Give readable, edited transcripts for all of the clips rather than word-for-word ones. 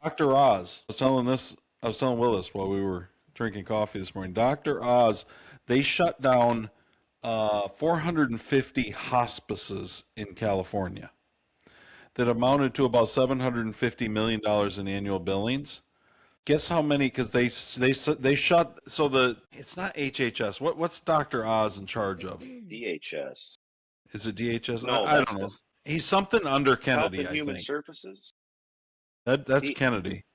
Dr. Oz. I was telling Willis while we were drinking coffee this morning. Dr. Oz, they shut down 450 hospices in California that amounted to about $750 million in annual billings. Guess how many? Because they shut. So it's not HHS. What's Dr. Oz in charge of? DHS. Is it DHS? No, I that's don't know. the He's something under Health Kennedy, and I Human think. Services. That's Kennedy.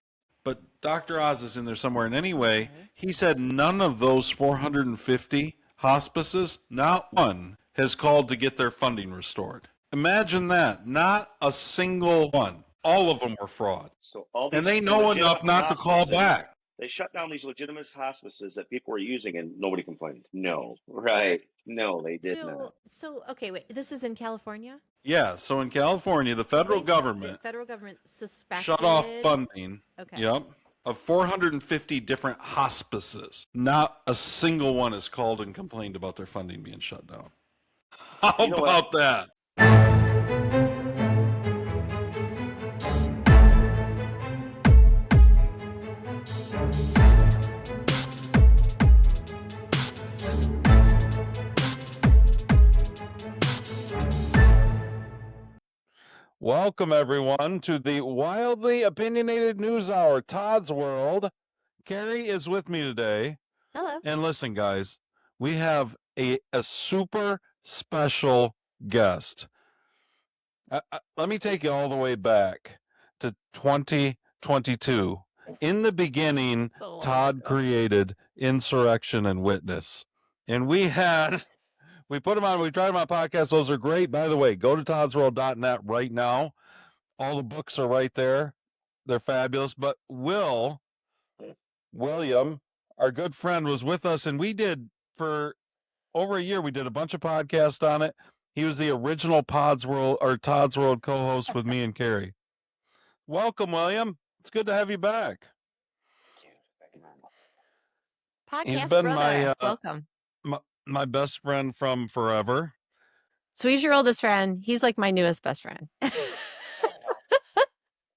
But Dr. Oz is in there somewhere. And anyway, he said none of those 450 hospices, not one, has called to get their funding restored. Imagine that. Not a single one. All of them were fraud. So all And these they know enough not to call hospices, back. They shut down these legitimate hospices that people were using and nobody complained. No, right? No, they did not. So okay, wait. This is in California. Yeah, so in California, the federal government suspected shut off funding. Okay. Yep. Of 450 different hospices. Not a single one has called and complained about their funding being shut down. How about that? Welcome, everyone, to the wildly opinionated news hour, Todd's World. Carrie is with me today. Hello. And listen, guys, we have a super special guest. Let me take you all the way back to 2022. In the beginning, Todd created Insurrection and Witness. And we put them on, we tried them on podcasts. Those are great. By the way, go to toddsworld.net right now. All the books are right there. They're fabulous. But William, our good friend, was with us, and we did for over a year. We did a bunch of podcasts on it. He was the original Todd's World co-host with me and Carrie. Welcome, William. It's good to have you back. Podcast He's been brother. Welcome. My best friend from forever. So he's your oldest friend. He's like my newest best friend.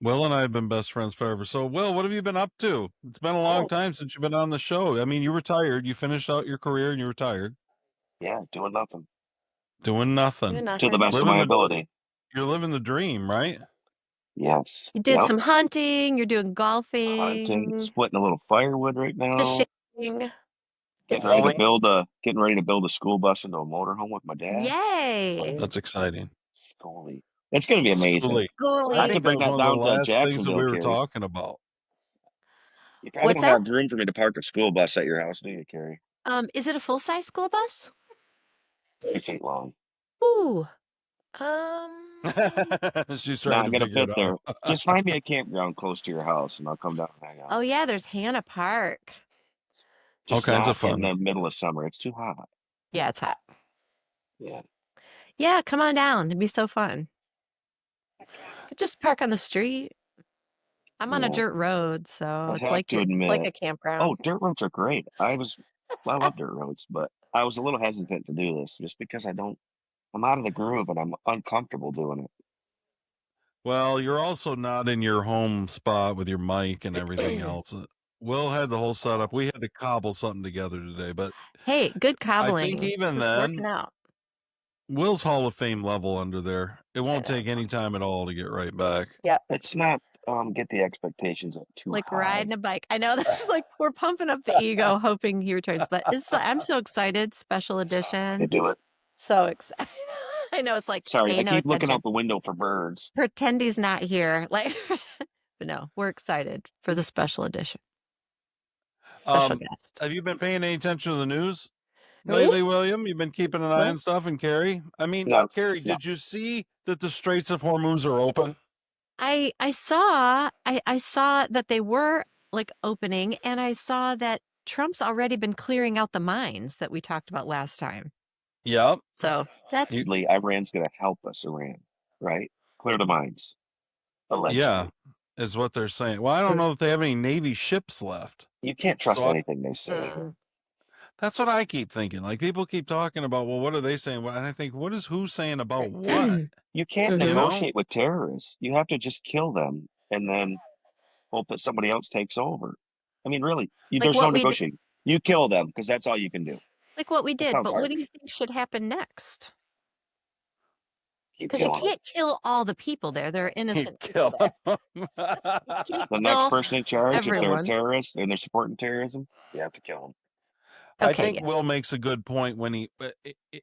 Will and I have been best friends forever. So, Will, what have you been up to? It's been a long time since you've been on the show. I mean, you retired. You finished out your career and you retired. Yeah, doing nothing. Doing nothing. To the best of my ability. You're living the dream, right? Yes. You did some hunting. You're doing golfing. Hunting, splitting a little firewood right now. Fishing. Getting ready to build a school bus into a motorhome with my dad. Yay! That's exciting. Schooly. It's going to be amazing. I think that was one of the last things that we were talking about. You probably don't have room for me to park a school bus at your house, do you, Carrie? Is it a full-size school bus? 3 feet long. Ooh. She's trying to figure it there. out. Just find me a campground close to your house, and I'll come down and hang out. Oh yeah, there's Hannah Park. All kinds of fun. In the middle of summer, it's too hot. Yeah, it's hot. Yeah. Yeah, come on down. It'd be so fun. Just park on the street. I'm on a dirt road, so it's like a campground. Oh, dirt roads are great. I love dirt roads, but I was a little hesitant to do this just because I'm out of the groove and I'm uncomfortable doing it. Well, you're also not in your home spot with your mic and everything else. Will had the whole setup. We had to cobble something together today, but hey, good cobbling. I think even then, working out. Will's Hall of Fame level under there. It won't take any time at all to get right back. Yeah, it's not get the expectations up too like high. Riding a bike. I know this is like we're pumping up the ego, hoping he returns. But I'm so excited. Special edition. To do it. So excited. I know it's like. Sorry, I keep looking out the window for birds. Pretend he's not here. Like, but no, we're excited for the special edition. Special guest. Have you been paying any attention to the news lately, William? You've been keeping an eye on stuff, and Carrie. I mean, Carrie, did you see that the Straits of Hormuz are open? I saw that they were like opening, and I saw that Trump's already been clearing out the mines that we talked about last time. Yep. So that's Iran's going to help us. Iran, right? Clear the mines. Allegedly. Yeah, is what they're saying. Well, I don't know that they have any Navy ships left. You can't trust anything they say. That's what I keep thinking. Like, people keep talking about, well, what are they saying? And I think, what is who saying about what? You can't negotiate with terrorists. You have to just kill them and then hope that somebody else takes over. I mean, really, Like there's no what we did, negotiating. You kill them because that's all you can do. like what we That did. sounds But what hard. do you think should happen next? Keep Because you killing them. can't kill all the people there. There are innocent Kill people there. them. You can't The next kill person in charge, if they're a everyone. terrorist and they're supporting terrorism, you have to kill them. I Okay, think yeah. Will makes a good point when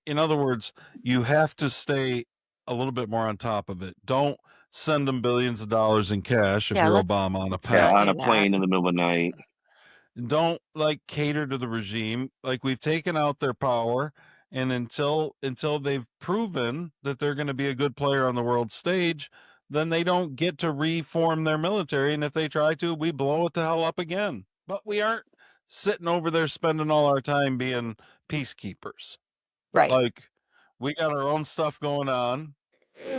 in other words, you have to stay a little bit more on top of it. Don't send them billions of dollars in cash if Yeah, you're let's Obama on a let's Yeah, not pack. on do a that. plane in the middle of the night. Don't like cater to the regime. Like we've taken out their power, and until they've proven that they're going to be a good player on the world stage, then they don't get to reform their military. And if they try to, we blow it the hell up again. But we aren't sitting over there spending all our time being peacekeepers. Right. Like we got our own stuff going on.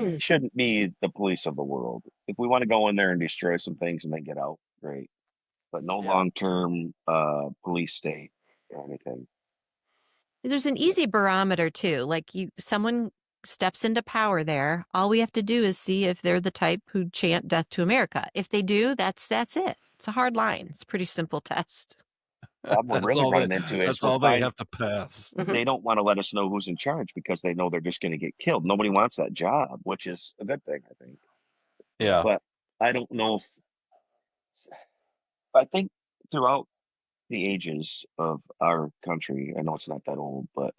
We shouldn't be the police of the world. If we want to go in there and destroy some things and then get out, great. But no Yeah. long-term police state or anything. There's an easy barometer too. Like someone steps into power there. All we have to do is see if they're the type who chant death to America. If they do, that's it. It's a hard line. It's a pretty simple test. What we're really running into is That's all they have to pass. they don't want to let us know who's in charge because they know they're just going to get killed. Nobody wants that job, which is a good thing, I think. Yeah. But I don't know if I think throughout the ages of our country, I know it's not that old, but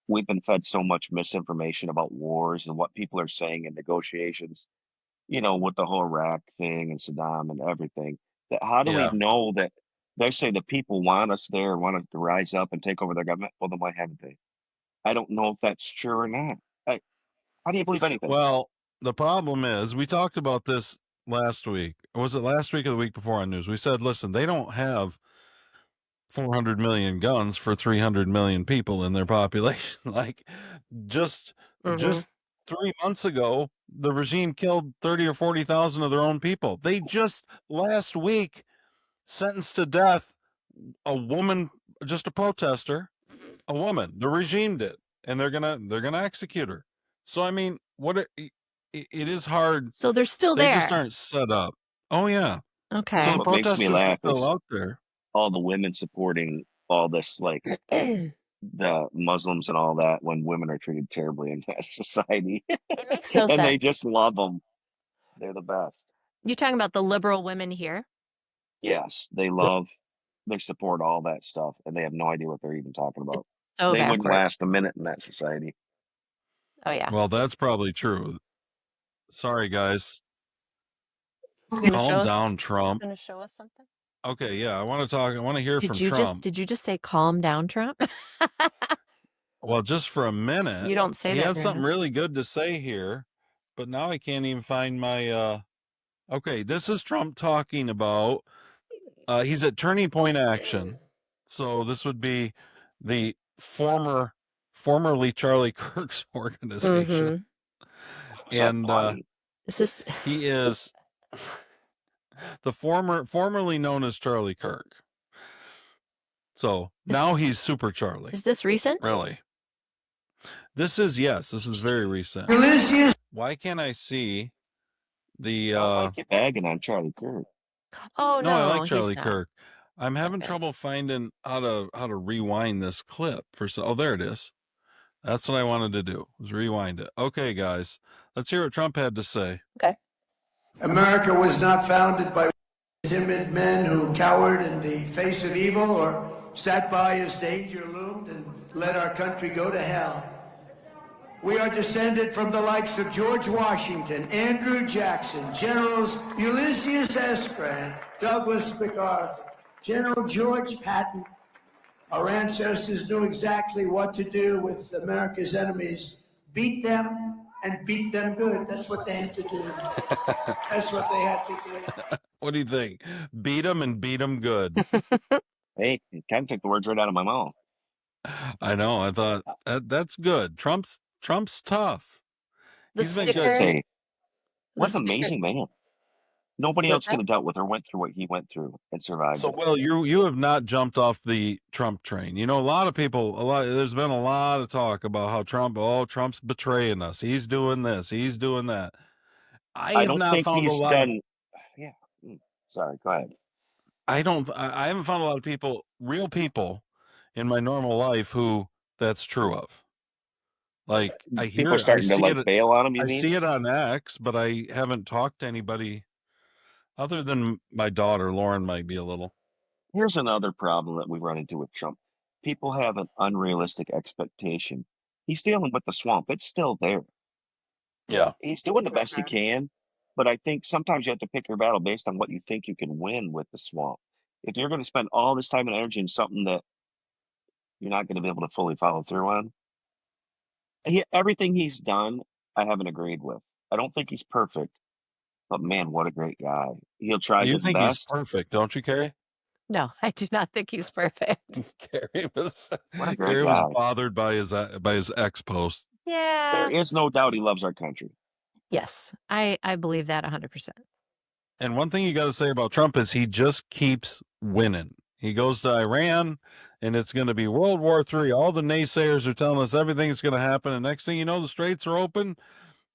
we've been fed so much misinformation about wars and what people are saying in negotiations, with the whole Iraq thing and Saddam and everything, that how do we Yeah. know that they say the people want us there, want us to rise up and take over their government? Well, then why haven't they? I don't know if that's true or not. How do you believe anything? Well, the problem is we talked about this last week. Was it last week or the week before on news? We said, listen, they don't have 400 million guns for 300 million people in their population. Like just 3 months ago, the regime killed 30 or 40,000 of their own people. They just last week sentenced to death a woman, just a protester, a woman. The regime did, and they're gonna execute her. So I mean, it is hard. So they're still They there. just aren't set up. Oh yeah. Okay. So the What makes me protesters are laugh still is out there. all the women supporting all this, like the Muslims and all that, when women are treated terribly in that society. It makes no And sense. they just love them. They're the best. You talking about the liberal women here? Yes, they support all that stuff, and they have no idea what they're even talking about. So They wouldn't backward. last a minute in that society. Oh yeah. Well, that's probably true. Sorry, guys. Gonna show Calm us- down, Trump. Gonna show us something? Okay, yeah, I want to talk. I want to hear from Trump. Did you just say calm down, Trump? Well, just for a minute. You don't say he that has very something much. really good to say here, but now I can't even find my okay, this is Trump talking about he's at Turning Point Action. So this would be the formerly Charlie Kirk's organization. And This is he is the formerly known as Charlie Kirk. So now he's Super Charlie. Is this recent? Really? This is very recent. Why can't I see the I like you bagging on Charlie Kirk. Oh no, I like he's Charlie not. Kirk. I'm having Okay. trouble finding how to rewind this clip oh, there it is. That's what I wanted to do, was rewind it. Okay, guys, let's hear what Trump had to say. Okay. America was not founded by timid men who cowered in the face of evil or sat by as danger loomed and let our country go to hell. We are descended from the likes of George Washington, Andrew Jackson, Generals Ulysses S. Grant, Douglas MacArthur, General George Patton. Our ancestors knew exactly what to do with America's enemies. Beat them and beat them good. That's what they had to do. That's what they had to do. What do you think? Beat them and beat them good. Hey, you kind of took the words right out of my mouth. I know. I thought that's good. Trump's tough. He's been good. What an amazing man. Nobody What's else could have dealt with or went through what he went through and survived. So, Will, you have not jumped off the Trump train. You know, there's been a lot of talk about how Trump's betraying us. He's doing this. He's doing that. I have don't not think found he's a lot done. Sorry, go ahead. I haven't found a lot of people, real people in my normal life who that's true of. Like People are starting to like bail on him, you I mean? see it on X, but I haven't talked to anybody other than my daughter. Lauren might be a little. Here's another problem that we run into with Trump. People have an unrealistic expectation. He's dealing with the swamp. It's still there. Yeah. He's doing the best he can, but I think sometimes you have to pick your battle based on what you think you can win with the swamp. If you're going to spend all this time and energy in something that you're not going to be able to fully follow through on, everything he's done, I haven't agreed with. I don't think he's perfect, but man, what a great guy. He'll try You his think he's best. perfect, don't you, Carrie? No, I do not think he's perfect. What a great Carrie guy. was bothered by his X post. Yeah. There is no doubt he loves our country. Yes, I believe that 100%. And one thing you got to say about Trump is he just keeps winning. He goes to Iran, and it's going to be World War III. All the naysayers are telling us everything's going to happen, and next thing you know, the straits are open.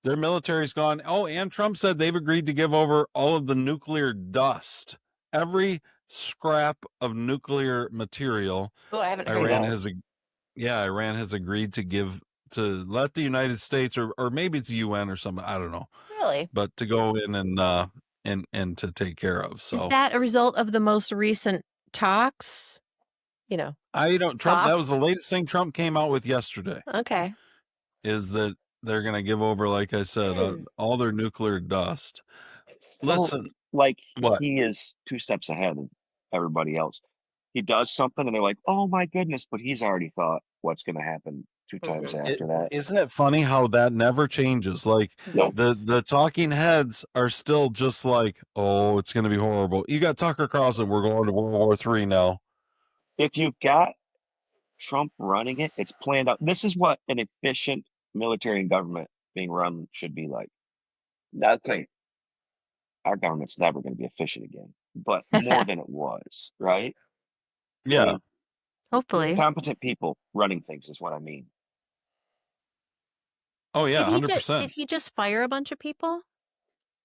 Their military's gone. Oh, and Trump said they've agreed to give over all of the nuclear dust, every scrap of nuclear material. Oh, I haven't heard Iran that. has, Iran has agreed to let the United States, or maybe it's the UN or something, I don't know, Really? but to go in and to take care of. So Is that a result of the most recent talks? I don't. Trump. That was the Talks? latest thing Trump came out with yesterday. Okay. Is that they're going to give over, like I said, all their nuclear dust. Listen, Like what? he is 2 steps ahead of everybody else. He does something and they're like, oh my goodness, but he's already thought what's going to happen 2 times after that. Isn't it funny how that never changes? Like Nope. the talking heads are still just like, oh, it's going to be horrible. You got Tucker Carlson. We're going to World War III now. If you've got Trump running it, it's planned out. This is what an efficient military and government being run should be like. Okay, our government's never going to be efficient again, but more than it was, right? Yeah. I mean, Hopefully. competent people running things is what I mean. Oh yeah, Did 100%. he just fire a bunch of people?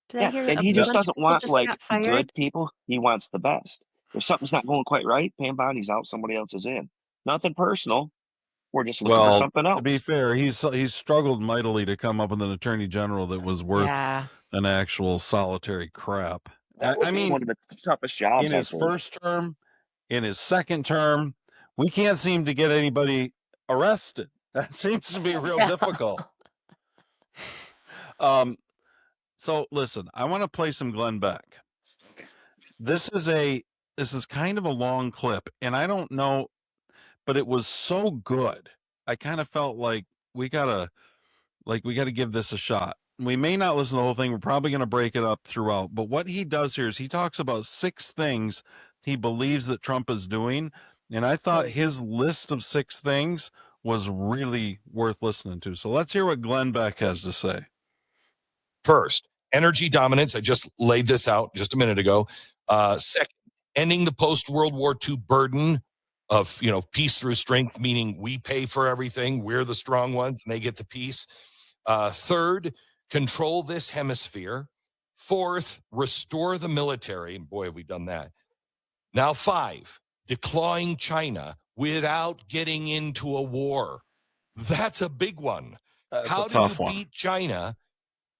Did I Yeah, hear and a he bunch just of doesn't people want just like got fired? good people. He wants the best. If something's not going quite right, bam, body's out, somebody else is in. Nothing personal. We're just looking for Well, something else. to be fair, he's struggled mightily to come up with an attorney general that was worth an actual solitary crap. That would I be mean, one of the toughest in jobs his I've heard. first term, in his second term, we can't seem to get anybody arrested. That seems to be real difficult. So listen, I want to play some Glenn Beck. This is kind of a long clip, and I don't know, but it was so good. I kind of felt like we gotta give this a shot. We may not listen to the whole thing. We're probably going to break it up throughout. But what he does here is he talks about 6 things he believes that Trump is doing. And I thought his list of 6 things was really worth listening to. So let's hear what Glenn Beck has to say. First, energy dominance. I just laid this out just a minute ago. Second, ending the post-World War II burden of, peace through strength, meaning we pay for everything. We're the strong ones and they get the peace. Third, control this hemisphere. Fourth, restore the military. Boy, have we done that. Now 5, declawing China without getting into a war. That's a big one. How do you beat China?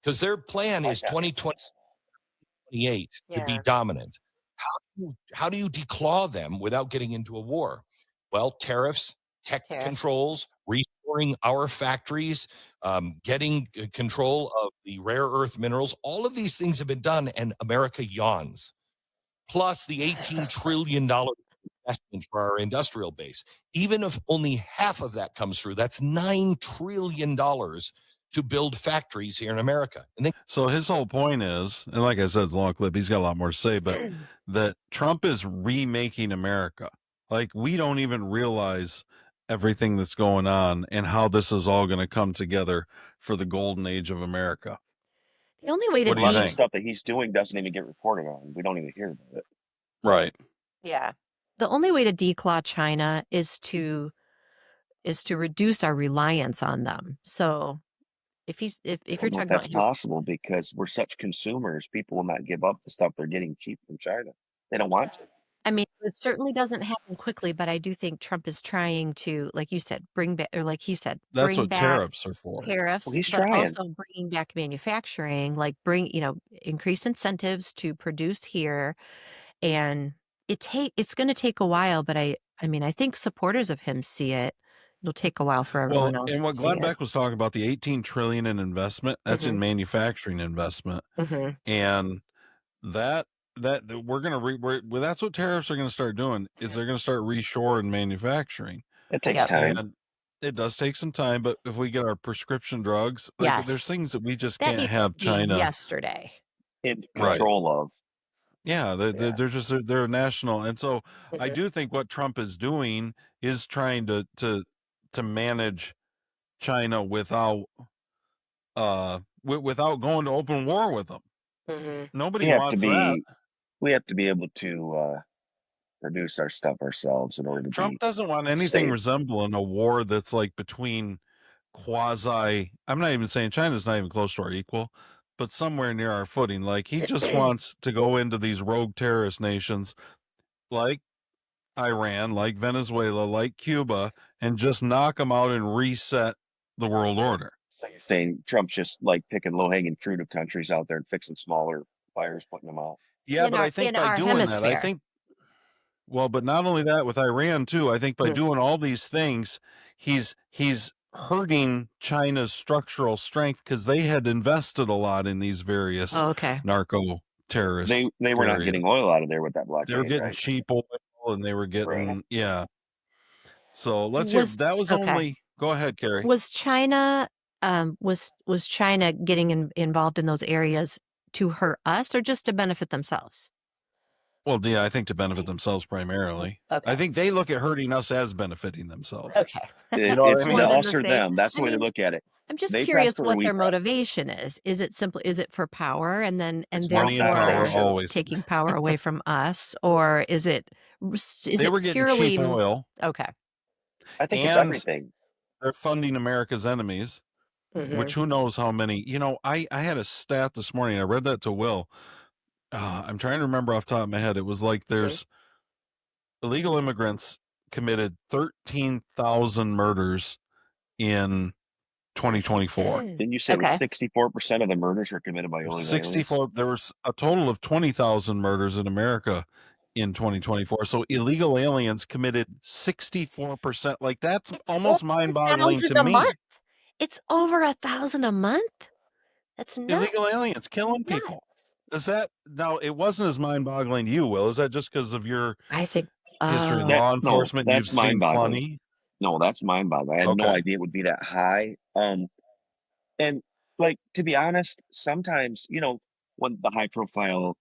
Because their plan is 2028 to be dominant. How do you declaw them without getting into a war? Well, tariffs, tech controls, restoring our factories, getting control of the rare earth minerals. All of these things have been done, and America yawns. Plus the $18 trillion investment for our industrial base. Even if only half of that comes through, that's $9 trillion to build factories here in America. And so his whole point is, and like I said, it's a long clip, he's got a lot more to say, but that Trump is remaking America. Like, we don't even realize everything that's going on and how this is all going to come together for the golden age of America. The only way to a lot of the stuff that he's doing doesn't even get reported on. We don't even hear about it. Right. Yeah. The only way to declaw China is to reduce our reliance on them. So If I you're don't know talking if about that's him, possible because we're such consumers. People will not give up the stuff they're getting cheap from China. They don't want to. I mean, it certainly doesn't happen quickly, but I do think Trump is trying to, like you said, bring back, or like he said, That's bring what back tariffs are for. Well, tariffs, he's but trying. also bringing back manufacturing, like increase incentives to produce here. And it's going to take a while, but I mean, I think supporters of him see it. It'll take a while for everyone Well, else and to what see Glenn it. Beck was talking about, the 18 trillion in investment, that's in manufacturing investment. And that we're going to well, that's what tariffs are going to start doing, is they're going to start reshoring manufacturing. It takes Yep. time. And it does take some time, but if we get our prescription drugs, like there's Yes. things that we just That can't needs have to be China. yesterday. In Right. control of. Yeah, Yeah. they're just they're national, and so I Mhm. do think what Trump is doing is trying to manage China without without going to open war with them. Nobody We have to wants that. we have to be able to produce our stuff ourselves in order to Trump be doesn't want anything safe. resembling a war that's like between quasi. I'm not even saying China's not even close to our equal, but somewhere near our footing. Like he just wants to go into these rogue terrorist nations, like Iran, like Venezuela, like Cuba, and just knock them out and reset the world order. So you're saying Trump's just like picking low-hanging fruit of countries out there and fixing smaller fires, putting them out. Yeah, but I think in by our doing that, I hemisphere. think, well, but not only that, with Iran too, I think by doing all these things, he's hurting China's structural strength because they had invested a lot in these various okay. narco terrorist They were not areas. getting oil out of there with that blockade. They were getting right? cheap oil, and they were getting Right. yeah. So let's hear. That was Okay. only. Go ahead, Carrie. Was China was China getting involved in those areas to hurt us or just to benefit themselves? Well, yeah, I think to benefit themselves primarily. Okay. I think they look at hurting us as benefiting themselves. Okay. You know what It's I the mean? us or them. That's the way to look at it. I'm just They curious prosper, what we their prosper. motivation is. Is it for power and It's money and power therefore always. taking power away from us, or is it They were getting purely cheap oil. Okay. I think it's And everything. they're funding America's enemies, which who knows how many. You know, I had a stat this morning. I read that to Will. I'm trying to remember off the top of my head. It was like there's illegal immigrants committed 13,000 murders in 2024. Didn't you say 64% of the murders were committed by illegal aliens? 64. There was a total of 20,000 murders in America in 2024. So illegal aliens committed 64%. Like that's almost mind-boggling to me. Month. It's over 1,000 a month. That's nuts. Illegal aliens killing people. Is that now? It wasn't as mind-boggling to you, Will. Is that just because of your I think history in That- law no, enforcement? that's You've seen mind-boggling. plenty. No, that's mind-boggling. I had no Okay. idea it would be that high. And like to be honest, sometimes when the high-profile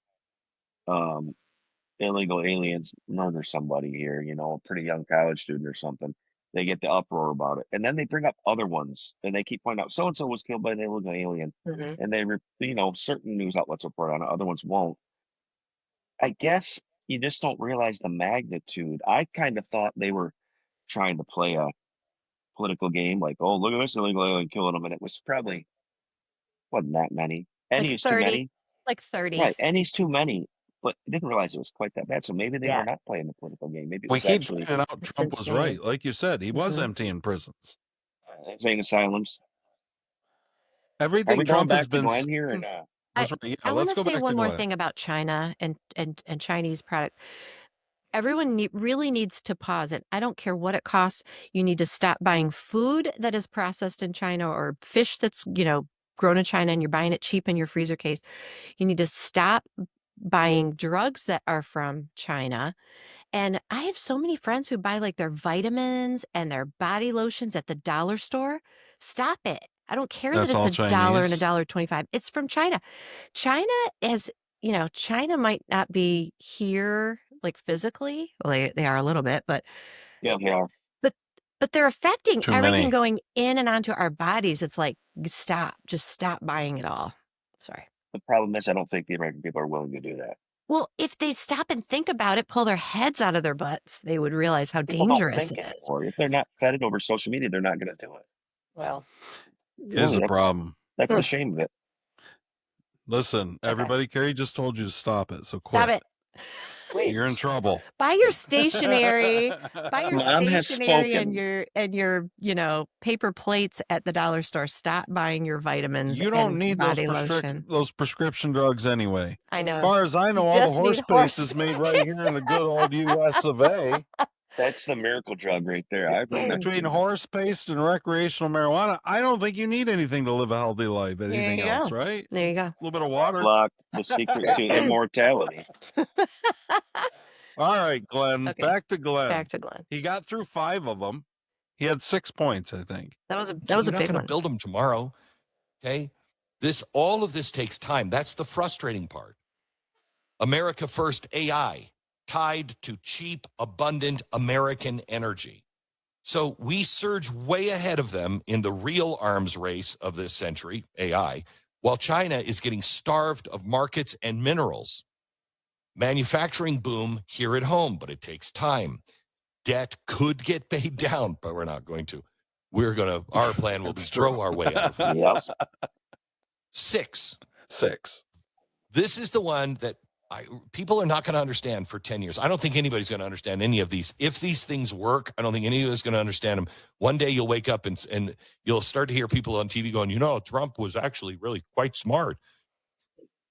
illegal aliens murder somebody here, a pretty young college student or something, they get the uproar about it, and then they bring up other ones, and they keep pointing out so and so was killed by an illegal alien, and they certain news outlets report on it, other ones won't. I guess you just don't realize the magnitude. I kind of thought they were trying to play a political game, like, oh, look at this illegal alien killing them, and it was probably wasn't that many. Any is too many. Like 30. Right, any's too many, but I didn't realize it was quite that bad. So maybe they were not playing the political game. Maybe it We was keep actually finding out Trump was right. Like you said, he was emptying prisons. insane asylums. Are Everything we going Trump has back to been. Glenn here? And That's right. Yeah, I want let's to go say back one to more Glenn. thing about China and Chinese product. Everyone really needs to pause it. I don't care what it costs. You need to stop buying food that is processed in China or fish that's, grown in China and you're buying it cheap in your freezer case. You need to stop buying drugs that are from China. And I have so many friends who buy like their vitamins and their body lotions at the dollar store. Stop it. I don't care That's that all it's $1 and Chinese. $1.25. It's from China. China is, China might not be here like physically. Well, they are a little bit, but yeah, they are. but they're affecting Too everything many. going in and onto our bodies. It's like, just stop buying it all. Sorry. The problem is, I don't think the American people are willing to do that. Well, if they stop and think about it, pull their heads out of their butts, they would realize how People don't dangerous think it is. anymore. If they're not fed it over social media, they're not going to do it. Well, is a that's- problem. That's the shame of it. Listen, everybody, Carrie just told you to stop it, so quit. Stop it. Wait, You're in trouble. Buy your stationery. Buy your Mom has stationery and spoken. your paper plates at the dollar store. Stop buying your vitamins. You don't and need body lotion. those prescription drugs anyway. I know. As far as I know, You all the just need horse horse paste is made right here in the good old U.S. of A. That's the miracle drug right there. I remember. Between horse paste and recreational marijuana, I don't think you need anything to live a healthy life. Anything you else, go. right? There you go. A little bit of water. Locked the secret to immortality. All right, Glenn. Okay. Back to Glenn. Back to Glenn. He got through 5 of them. He had 6 points, I think. That was a You're not big gonna one. build them tomorrow. Okay. All of this takes time. That's the frustrating part. America First AI tied to cheap, abundant American energy. So we surge way ahead of them in the real arms race of this century, AI, while China is getting starved of markets and minerals. Manufacturing boom here at home, but it takes time. Debt could get paid down, but we're not going to. Our plan will be That's grow true. our way out of it. Yep. 6. 6. This is the one that people are not going to understand for 10 years. I don't think anybody's going to understand any of these. If these things work, I don't think any of us is going to understand them. One day you'll wake up and you'll start to hear people on TV going, Trump was actually really quite smart.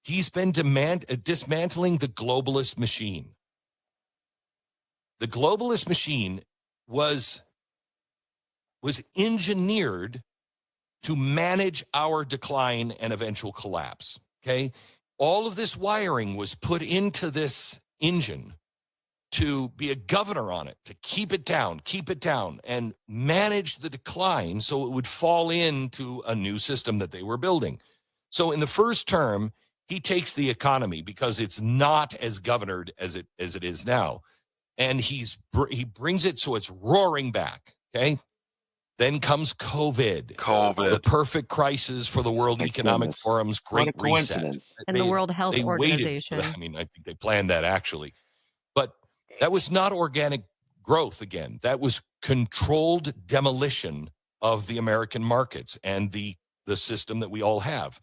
He's been dismantling the globalist machine. The globalist machine was engineered to manage our decline and eventual collapse, okay? All of this wiring was put into this engine to be a governor on it, to keep it down, and manage the decline so it would fall into a new system that they were building. So in the first term, he takes the economy because it's not as governed as it is now. And he brings it so it's roaring back, okay? Then comes COVID. The perfect crisis for the World Economic goodness. Forum's What Great a Reset. coincidence. And the World Health They Organization. waited for that. I mean, I think they planned that actually. But that was not organic growth again. That was controlled demolition of the American markets and the system that we all have.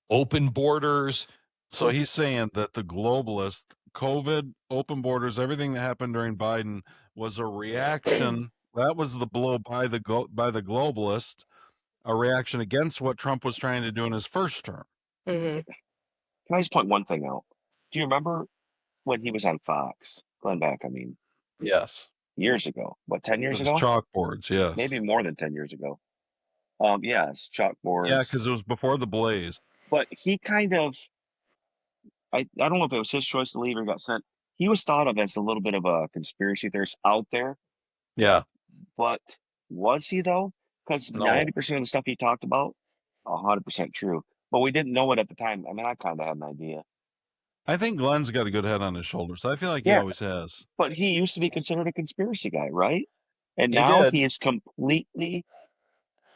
Open borders. So he's saying that the globalist, COVID, open borders, everything that happened during Biden was a reaction. That was the blow by the globalist, a reaction against what Trump was trying to do in his first term. Mm-hmm. Can I just point one thing out? Do you remember when he was on Fox? Glenn Beck, I mean. Yes. Years ago. What, 10 years His ago? chalkboards, yes. Maybe more than 10 years ago. Yes, chalkboards. Yeah, because it was before the Blaze. But he kind of, I don't know if it was his choice to leave or got sent. He was thought of as a little bit of a conspiracy theorist out there. Yeah. But was he, though? Because No. 90% of the stuff he talked about, 100% true. But we didn't know it at the time. I mean, I kind of had an idea. I think Glenn's got a good head on his shoulders. I feel like he always has. But he used to be considered a conspiracy guy, right? And He now did. he is completely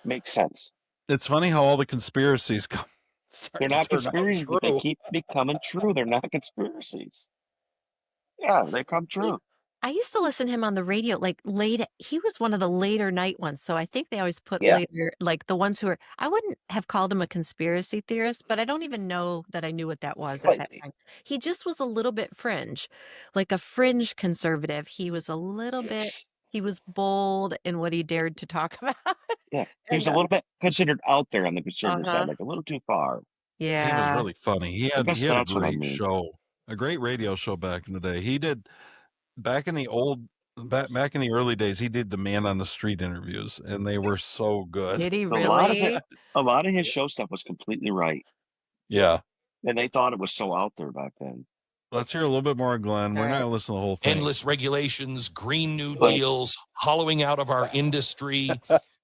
makes sense. It's funny how all the conspiracies come. They're not conspiracies, but they keep becoming true. They're not conspiracies. Yeah, they come true. I used to listen to him on the radio, like late. He was one of the later night ones. So I think they always put later, like the ones who are, I wouldn't have called him a conspiracy theorist, but I don't even know that I knew what that was at that time. He just was a little bit fringe, like a fringe conservative. He was a little bit, he was bold in what he dared to talk about. Yeah, he was a little bit considered out there on the conservative side, like a little too far. Yeah. He was really funny. He had a great show, a great radio show back in the day. He did. Back in the back in the early days, he did the man on the street interviews, and they were so good. Did he So really? a lot of his show stuff was completely right. Yeah. And they thought it was so out there back then. Let's hear a little bit more of Glenn. We're not going to listen to the whole thing. Endless regulations, Green New Deals, hollowing out of our industry,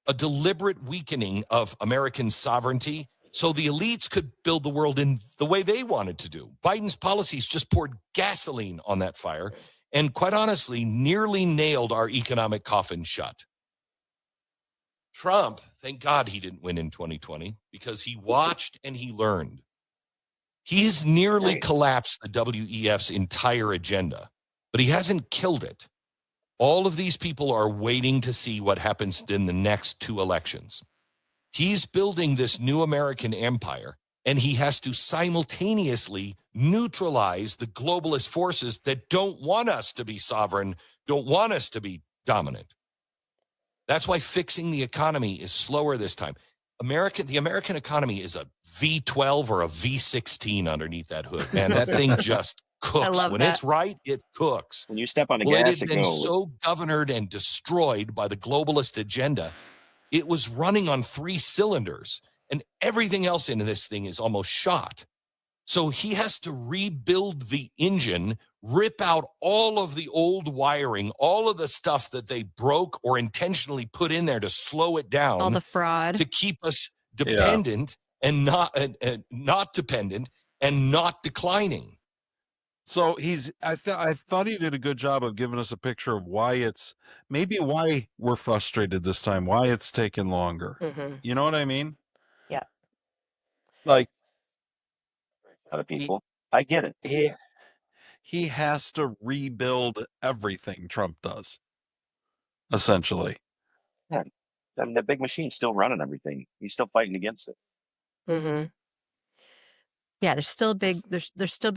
a deliberate weakening of American sovereignty so the elites could build the world in the way they wanted to do. Biden's policies just poured gasoline on that fire and, quite honestly, nearly nailed our economic coffin shut. Trump, thank God he didn't win in 2020 because he watched and he learned. He has nearly collapsed the WEF's entire agenda, but he hasn't killed it. All of these people are waiting to see what happens in the next 2 elections. He's building this new American empire, and he has to simultaneously neutralize the globalist forces that don't want us to be sovereign, don't want us to be dominant. That's why fixing the economy is slower this time. The American economy is a V12 or a V16 underneath that hood. Man, that thing just cooks. love When that. it's right, it cooks. When you step on the Well, it gas, had it been goes. so governed and destroyed by the globalist agenda. It was running on 3 cylinders, and everything else in this thing is almost shot. So he has to rebuild the engine, rip out all of the old wiring, all of the stuff that they broke or intentionally put in there to slow it down, All the fraud. to keep us dependent and not dependent and not declining. So I thought he did a good job of giving us a picture of why we're frustrated this time, why it's taken longer. Mm-hmm. You know what I mean? Yeah. Like Other people. I get it. he has to rebuild everything, Trump does, essentially. Yeah. I mean, the big machine's still running everything. He's still fighting against it. Mm-hmm. Yeah, there's still big leaks, there's still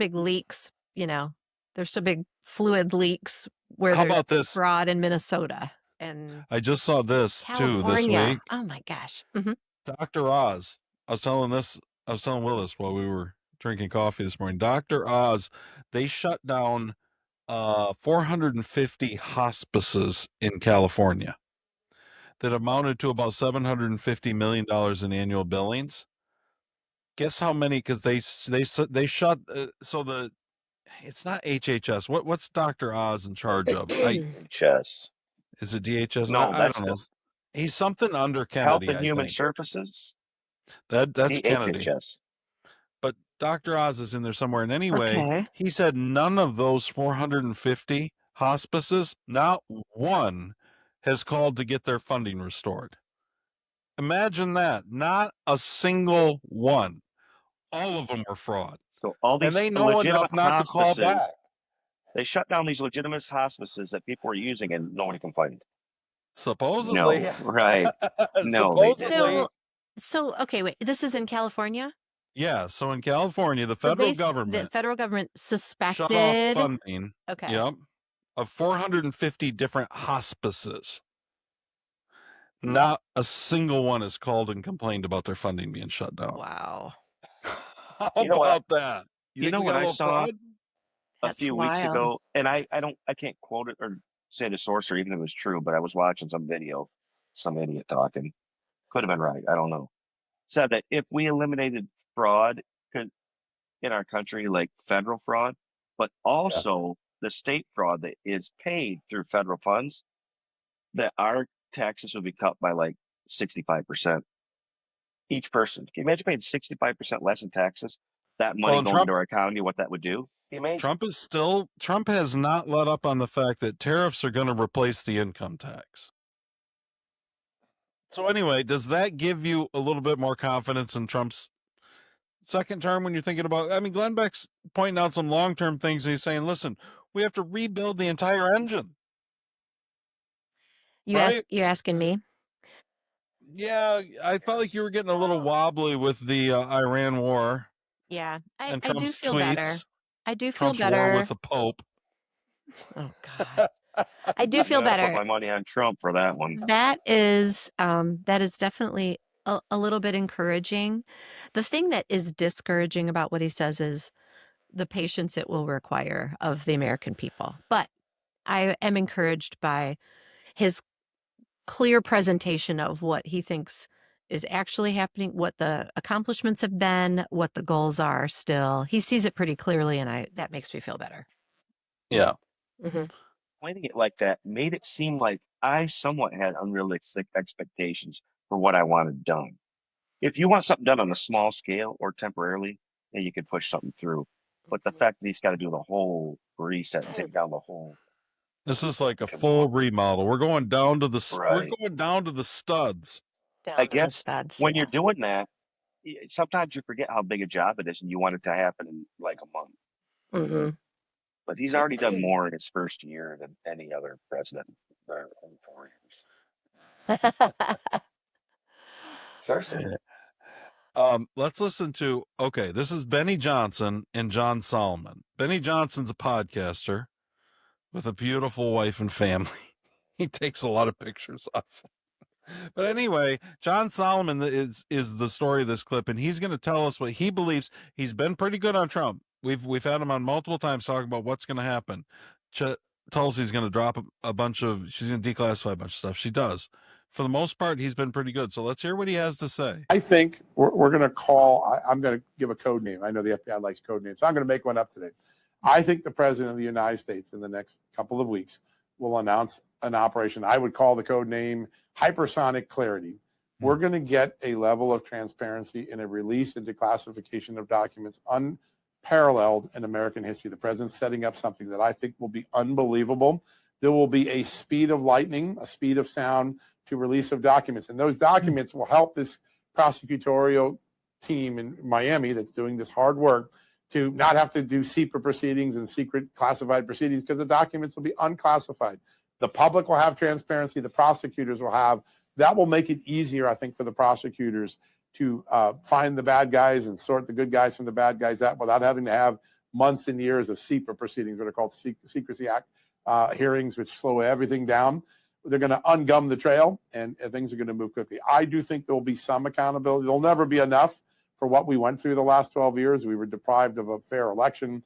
big fluid leaks where How there's about this? fraud in Minnesota and I just saw this too this California. week. Oh my gosh. Mm-hmm. Dr. Oz. I was telling Will this while we were drinking coffee this morning. Dr. Oz, they shut down 450 hospices in California that amounted to about $750 million in annual billings. Guess how many? Because they shut. It's not HHS. What's Dr. Oz in charge of? Chess. Is it DHS? No, I that's don't know. He's something under Health Kennedy. and I Human think Services. that's Kennedy. DHHS. But Dr. Oz is in there somewhere. And anyway, Okay. he said none of those 450 hospices, not one, has called to get their funding restored. Imagine that. Not a single one. All of them were fraud. So all And these they know legitimate enough not to call hospices, back. they shut down these legitimate hospices that people were using and nobody complained. Supposedly. No, right. No, they didn't. Supposedly. So okay, wait. This is in California. Yeah. So in California, the So federal the government federal government suspected. shut off funding. Okay. Yep. Of 450 different hospices. Not a single one has called and complained about their funding being shut down. Wow. How You know what? about that? You think know we what got a I little saw fraud? a That's few weeks wild. ago, and I can't quote it or say the source or even if it was true, but I was watching some video, some idiot talking. Could have been right. I don't know. Said that if we eliminated fraud in our country, like federal fraud, but also the state fraud that is paid through federal funds, that our taxes would be cut by like 65%. Each person. Can you imagine paying 65% less in taxes? That money and going Trump- into our economy, what that would do? Trump has not let up on the fact that tariffs are going to replace the income tax. So anyway, does that give you a little bit more confidence in Trump's second term when you're thinking about, Glenn Beck's pointing out some long-term things. And he's saying, listen, we have to rebuild the entire engine. Right? You're asking me? Yeah, I felt like you were getting a little wobbly with the Iran war. Yeah, I and do Trump's feel tweets, better. I do feel Trump's war better. with the Pope. Oh God. I do feel I'm gonna better. Put my money on Trump for that one. That is definitely a little bit encouraging. The thing that is discouraging about what he says is the patience it will require of the American people. But I am encouraged by his clear presentation of what he thinks is actually happening, what the accomplishments have been, what the goals are still. He sees it pretty clearly, and that makes me feel better. Yeah. Mm-hmm. Explaining it like that made it seem like I somewhat had unrealistic expectations for what I wanted done. If you want something done on a small scale or temporarily, then you could push something through. But the fact that he's got to do the whole reset and take down the whole. This is like a full remodel. We're going down to the Right. we're going down to the studs. Down I to the guess studs, when yeah. you're doing that, sometimes you forget how big a job it is and you want it to happen in like a month. Mm-hmm. But he's already done more in his first year than any other president in 4 years. Certainly. Let's listen to, okay, this is Benny Johnson and John Solomon. Benny Johnson's a podcaster with a beautiful wife and family. He takes a lot of pictures of. But anyway, John Solomon is the story of this clip, and he's going to tell us what he believes. He's been pretty good on Trump. We've had him on multiple times talking about what's going to happen. Tulsi's going to drop a bunch of, she's going to declassify a bunch of stuff. She does. For the most part, he's been pretty good. So let's hear what he has to say. I think we're going to call, I'm going to give a code name. I know the FBI likes code names, so I'm going to make one up today. I think the president of the United States in the next couple of weeks will announce an operation. I would call the code name Hypersonic Clarity. We're going to get a level of transparency in a release and declassification of documents unparalleled in American history. The president's setting up something that I think will be unbelievable. There will be a speed of lightning, a speed of sound to release of documents. And those documents will help this prosecutorial team in Miami that's doing this hard work to not have to do secret proceedings and secret classified proceedings, because the documents will be unclassified. The public will have transparency. The prosecutors will have. That will make it easier, I think, for the prosecutors to find the bad guys and sort the good guys from the bad guys out without having to have months and years of secret proceedings, what are called Secrecy Act hearings, which slow everything down. They're going to ungum the trail, and things are going to move quickly. I do think there will be some accountability. There'll never be enough for what we went through the last 12 years. We were deprived of a fair election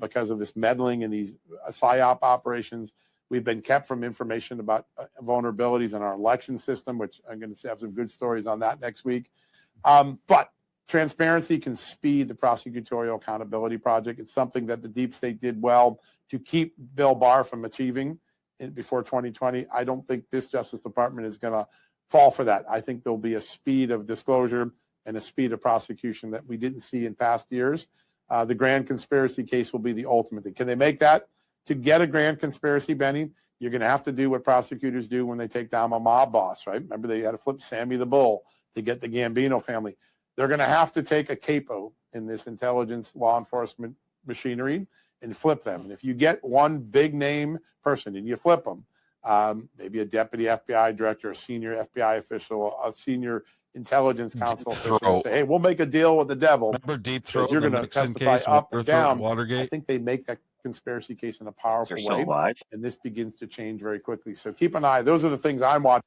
because of this meddling and these PSYOP operations. We've been kept from information about vulnerabilities in our election system, which I'm going to have some good stories on that next week. But transparency can speed the prosecutorial accountability project. It's something that the deep state did well to keep Bill Barr from achieving before 2020. I don't think this Justice Department is going to fall for that. I think there'll be a speed of disclosure and a speed of prosecution that we didn't see in past years. The grand conspiracy case will be the ultimate thing. Can they make that? To get a grand conspiracy, Benny, you're going to have to do what prosecutors do when they take down a mob boss, right? Remember, they had to flip Sammy the Bull to get the Gambino family. They're going to have to take a capo in this intelligence law enforcement machinery and flip them. And if you get one big name person and you flip them, maybe a deputy FBI director, a senior FBI official, a senior intelligence council official, say, hey, we'll make a deal with the devil. Remember Deep Throat? You're going to testify up and down. Watergate? I think they make that conspiracy case in a powerful way, and this begins to change very quickly. So keep an eye. Those are the things I'm watching.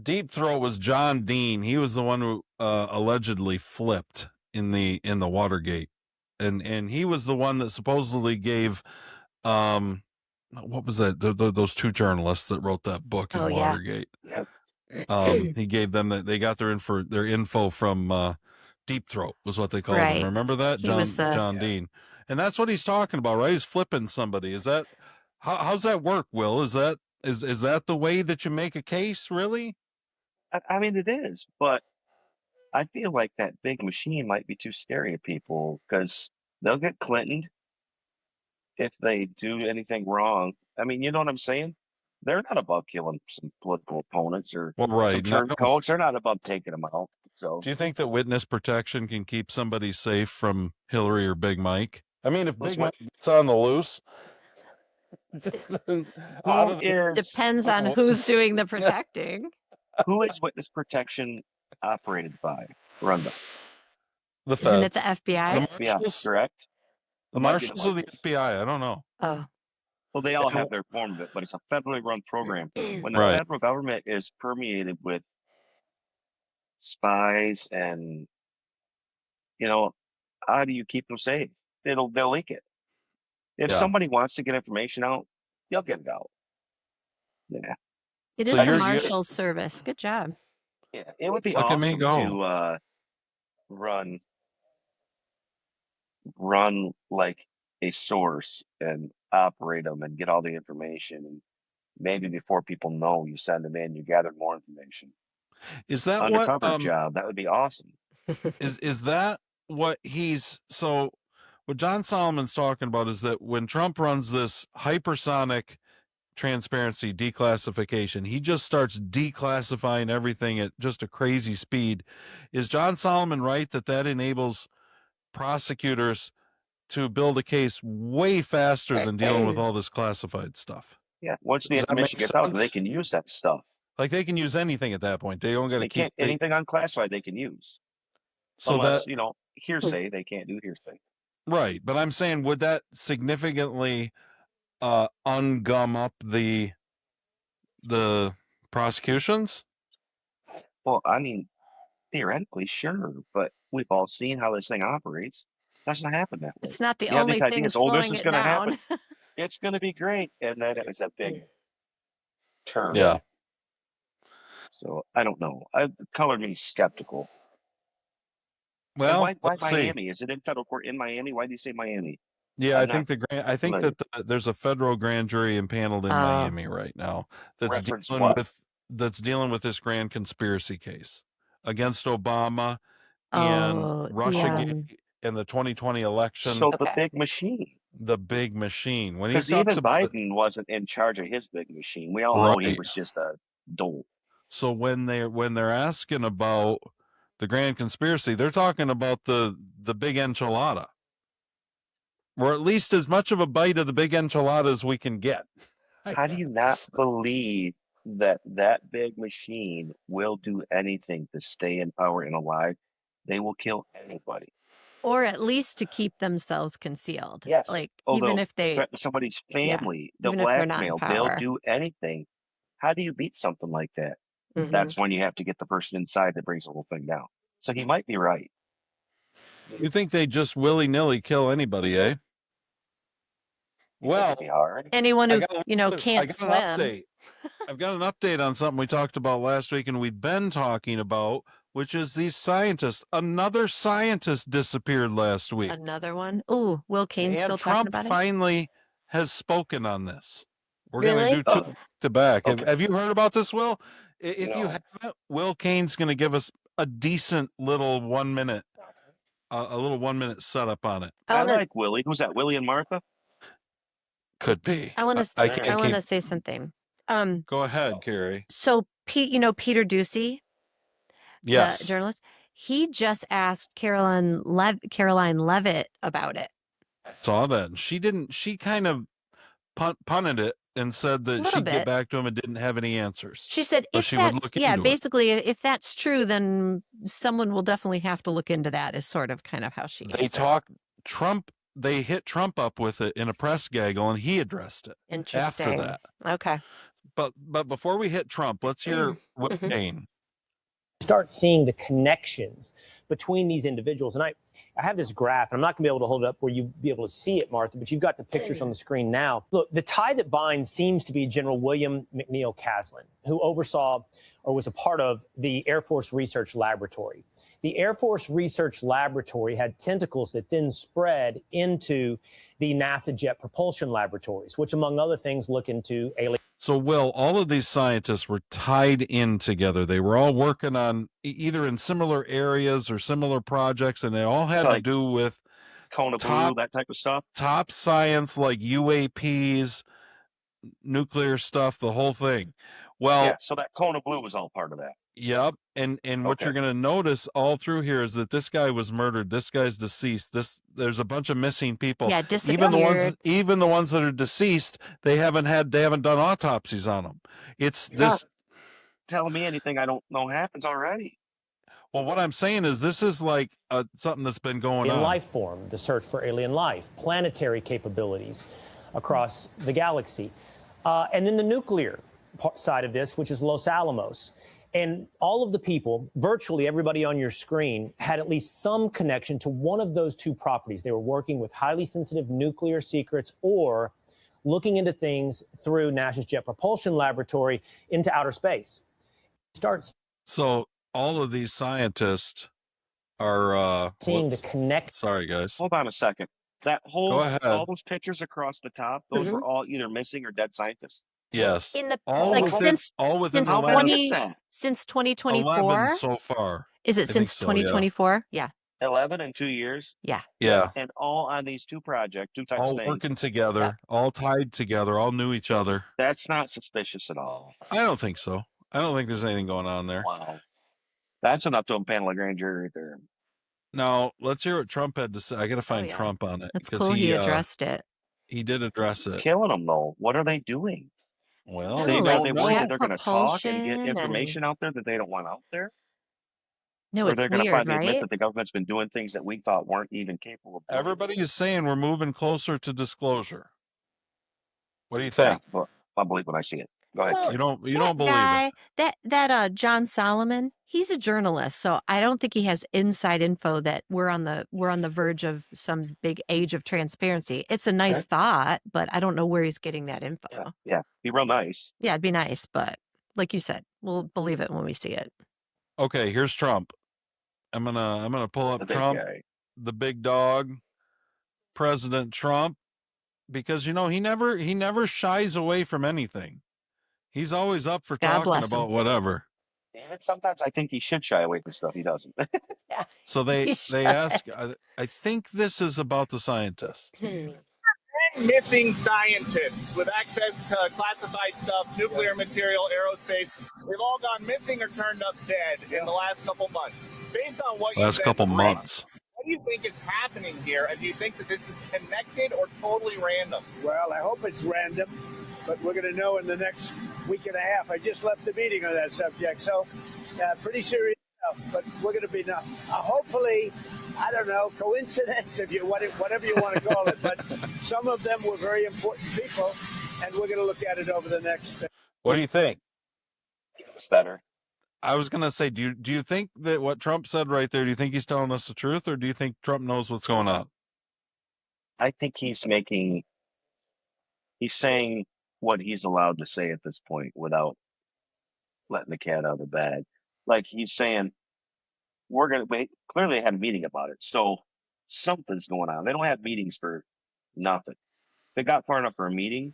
Deep Throat was John Dean. He was the one who allegedly flipped in the Watergate, and he was the one that supposedly gave what was that? Those two journalists that wrote that book in Watergate. Yeah. He gave them that. They got their info from Deep Throat was what they called him. Remember that? John Dean. And that's what he's talking about, right? He's flipping somebody. Is that how's that work, Will? Is that the way that you make a case, really? I mean, it is, but I feel like that big machine might be too scary to people because they'll get Clintoned if they do anything wrong. I mean, you know what I'm saying? They're not above killing some political opponents or some turncoats. They're not above taking them out. So, do you think that witness protection can keep somebody safe from Hillary or Big Mike? I mean, if Big Mike gets on the loose, depends on who's doing the protecting. Who is witness protection operated by? Run the feds. Isn't it the FBI? The FBI, correct? The marshals of the FBI. I don't know. Oh. Well, they all have their form of it, but it's a federally run program. When the federal government is permeated with spies and, how do you keep them safe? They'll leak it. If somebody wants to get information out, they'll get it out. Yeah. It is the Marshals Service. Good job. Yeah, it would be awesome to run like a source and operate them and get all the information. And maybe before people know, you send them in, you gather more information. Is that undercover job? That would be awesome. Is that what what John Solomon's talking about is that when Trump runs this hypersonic transparency declassification, he just starts declassifying everything at just a crazy speed. Is John Solomon right that enables prosecutors to build a case way faster than dealing with all this classified stuff? Yeah, once the information gets out, they can use that stuff. Like they can use anything at that point. They don't got to They keep can't anything unclassified they can use. so Unless, that hearsay, they can't do hearsay. right. But I'm saying, would that significantly ungum up the prosecutions? Well, I mean, theoretically, sure, but we've all seen how this thing operates. Doesn't happen that way. It's not the You have only these thing ideas, oh, this slowing is it going to down. happen. It's going to be great. And then it was a big turn. Yeah. So I don't know. Colored me skeptical. And Well, why let's see. Miami? Is it in federal court in Miami? Why do you say Miami? Yeah, I'm I think I think familiar. that there's a federal grand jury impaneled in Miami right now that's Reference dealing what? with this grand conspiracy case against Obama and Oh, Russiagate and the 2020 election. So the Okay. big machine. The big machine. When he Because talks even about Biden wasn't in charge of his big machine. We all know he right. was just a dolt. So when they're asking about the grand conspiracy, they're talking about the big enchilada, or at least as much of a bite of the big enchilada as we can get. How do you not believe that that big machine will do anything to stay in power and alive? They will kill anybody. or at least to keep themselves concealed. Yes. Like Oh, even they'll if they, threaten somebody's family, they'll even if they're not in blackmail, they'll power. do anything. How do you beat something like that? Mhm. That's when you have to get the person inside that brings the whole thing down. So he might be right. You think they just willy-nilly kill anybody, eh? You think Well, it'd be hard. Anyone I who, got I can't got swim. an update. I've got an update on something we talked about last week and we've been talking about, which is these scientists. Another scientist disappeared last week. Another one. Ooh, Will Kane's And still talking Trump about it. finally has spoken on this. We're going to Really? do two Oh, to back. okay. Have you heard about this, Will? If you No. haven't, Will Kane's going to give us a decent little 1 minute, a little 1 minute setup on it. I like Willie. Who's that? Willie and Martha? Could be. I want I to. can't I want keep. to say something. Go ahead, Carrie. So Peter Ducey, the Yes. journalist, he just asked Caroline Levitt about it. Saw that. And she didn't. She kind of punted it and said that Little she'd get bit. back to him and didn't have any answers. She said, But if she would that's, look into it. basically, if that's true, then someone will definitely have to look into that, is sort of kind of how she They answered. talked Trump. They hit Trump up with it in a press gaggle, and he addressed it after Interesting. that. Okay. But before we hit Trump, let's hear Will Mhm. Kane. Start seeing the connections between these individuals. And I have this graph, and I'm not going to be able to hold it up where you'll be able to see it, Martha, but you've got the pictures on the screen now. Look, the tie that binds seems to be General William McNeill Caslin, who oversaw or was a part of the Air Force Research Laboratory. The Air Force Research Laboratory had tentacles that then spread into the NASA Jet Propulsion Laboratories, which, among other things, look into alien. So, Will, all of these scientists were tied in together. They were all working on either in similar areas or similar projects, and they all had to do with Cone of Blue, that type of stuff. top science like UAPs, nuclear stuff, the whole thing. Well, Yeah, so that Cone of Blue was all part of that. Yep. And what Okay. you're going to notice all through here is that this guy was murdered. This guy's deceased. There's a bunch of missing people. Yeah, Even disappeared. the ones that are deceased, they haven't done autopsies on them. It's You're this. not telling me anything I don't know happens already. Well, what I'm saying is this is like something that's been going In on. life form, the search for alien life, planetary capabilities across the galaxy. And then the nuclear side of this, which is Los Alamos. And all of the people, virtually everybody on your screen, had at least some connection to one of those two properties. They were working with highly sensitive nuclear secrets or looking into things through NASA's Jet Propulsion Laboratory into outer space. So all of these scientists are seeing the connect. Sorry, guys. Hold on a second. That whole, Go ahead. all those pictures across the top, those were all either missing or dead scientists. Yes. In the all like within, since all within since the How last many is that? since 11 2024. so far. Is it I think since so, yeah. 2024? Yeah. 11 in 2 years, Yeah. and all on these two projects, two types All of things. working together, all tied together, all knew each other. That's not suspicious at all. I don't think so. I don't think there's anything going on there. Wow. That's enough to impanel a grand jury right there. Now, let's hear what Trump had to say. I got to find yeah. Trump on it. That's because cool. He addressed it. He did address it. Killing them, though. What are they doing? Well, They we Oh, know like don't they know. worried jet that they're going to talk and get propulsion and information out there that they don't want out there, no, or it's they're going to weird, finally admit right? that the government's been doing things that we thought weren't even capable of doing. Everybody is saying we're moving closer to disclosure. What do you Yeah, think? but I'll believe when I see it. Go ahead. Well, You don't that believe guy, it. that John Solomon, he's a journalist, so I don't think he has inside info that we're on the verge of some big age of transparency. It's a nice Okay. thought, but I don't know where he's getting that info. Yeah, be real nice. Yeah, it'd be nice, but like you said, we'll believe it when we see it. Okay, here's Trump. I'm gonna pull The up big Trump, guy. the big dog, President Trump, because he never shies away from anything. He's always up for God talking bless him. about whatever. And sometimes I think he should shy away from stuff he doesn't. Yeah. So they He should. ask. I think this is about the scientists. Missing scientists with access to classified stuff, nuclear material, aerospace. They've all gone missing or turned up dead in the last couple months. Based on what you Last said, couple Rick, months. what do you think is happening here? And do you think that this is connected or totally random? Well, I hope it's random, but we're going to know in the next week and a half. I just left the meeting on that subject, so pretty serious stuff. But we're going to be now. Hopefully, I don't know, coincidence, if you whatever you want to call it. But some of them were very important people, and we're going to look at it over the next. What do you think? It's better. I was gonna say, do you think that what Trump said right there? Do you think he's telling us the truth, or do you think Trump knows what's going on? I think he's saying what he's allowed to say at this point without letting the cat out of the bag. Like he's saying, we're going to wait. Clearly, they had a meeting about it. So something's going on. They don't have meetings for nothing. If they got far enough for a meeting,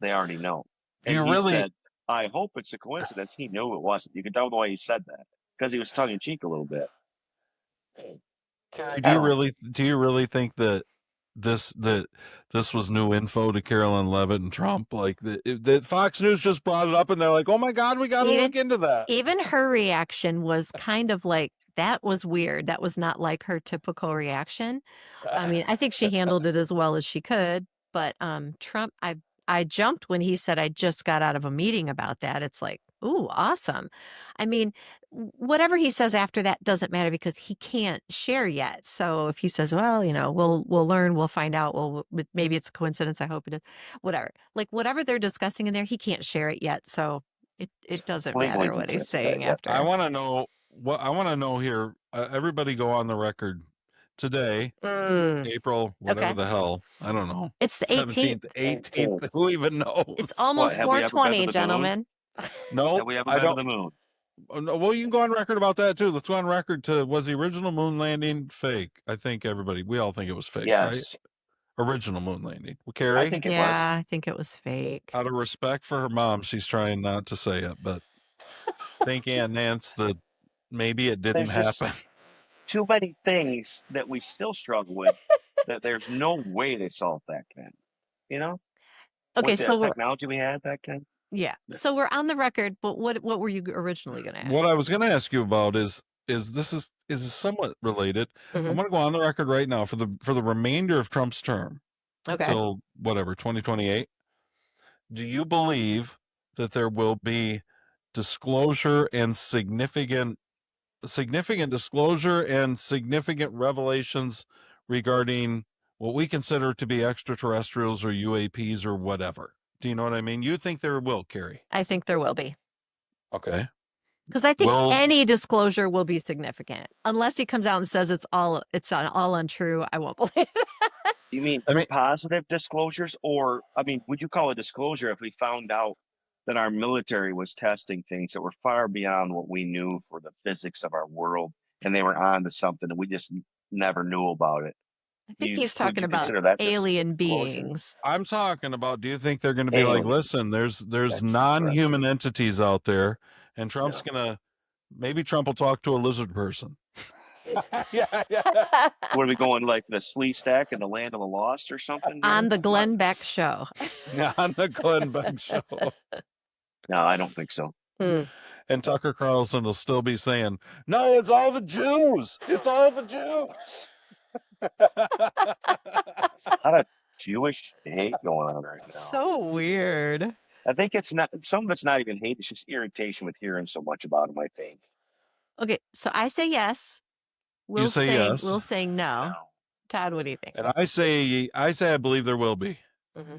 they already know. Do you And he really? said, I hope it's a coincidence. He knew it wasn't. You could tell the way he said that because he was tongue in cheek a little bit. Do you really think that this was new info to Carolyn Levitt and Trump? Like that Fox News just brought it up, and they're like, "Oh my God, we got to look into that." Even her reaction was kind of like, that was weird. That was not like her typical reaction. I mean, I think she handled it as well as she could, but Trump, I jumped when he said I just got out of a meeting about that. It's like, ooh, awesome. I mean, whatever he says after that doesn't matter because he can't share yet. So if he says, well, we'll learn, we'll find out. Well, maybe it's a coincidence. I hope it is. Whatever. Like whatever they're discussing in there, he can't share it yet. So it doesn't Legally, matter what he he's can't do that saying yet. after. I want to know here. Everybody go on the record today, April, whatever Okay. the hell. I don't know. It's the 18th. 18th. Who even knows? It's almost have we ever been to 420, the moon? gentlemen. No, Have we ever I been to don't. the moon? Oh, no, well, you can go on record about that too. Let's go on record to, was the original moon landing fake? I think we all think it was fake, right? Yes. Original moon landing. Well, Carrie, I think it was. Yeah, I think it was fake. out of respect for her mom, she's trying not to say it, but think Aunt Nance that maybe it didn't There's just happen. too many things that we still struggle with that there's no way they solved back then. You know? Okay, With so the technology we had back then. yeah. So we're on the record, but what were you originally going to ask? What I was going to ask you about is this somewhat related. Mhm. I'm going to go on the record right now for the remainder of Trump's term Okay. till whatever 2028. Do you believe that there will be disclosure and significant disclosure and significant revelations regarding what we consider to be extraterrestrials or UAPs or whatever? Do you know what I mean? You think there will, Carrie? I think there will be. Okay. Because I think Well- any disclosure will be significant. Unless he comes out and says it's all untrue, I won't believe it. You mean positive disclosures, or would you call it disclosure if we found out that our military was testing things that were far beyond what we knew for the physics of our world, and they were on to something and we just never knew about it? I think he's Would talking you about consider that alien disclosure? beings. I'm talking about, do you think they're going to be like, Alien. listen, there's Extraterrestrial. non-human entities out there, and Trump's gonna, maybe Trump will talk to a lizard person. yeah. What are we going, like the Slee Stack and the Land of the Lost or something? here? On the Glenn Beck show. On the Glenn Beck show. No, I don't think so. And Tucker Carlson will still be saying, no, it's all the Jews. It's all the Jews. A lot of Jewish hate going on right now. So weird. I think it's not, some of it's not even hate, it's just irritation with hearing so much about him, I think. Okay, so I say yes. You say yes. Will's saying no. No. Todd, what do you think? And I say I believe there will be.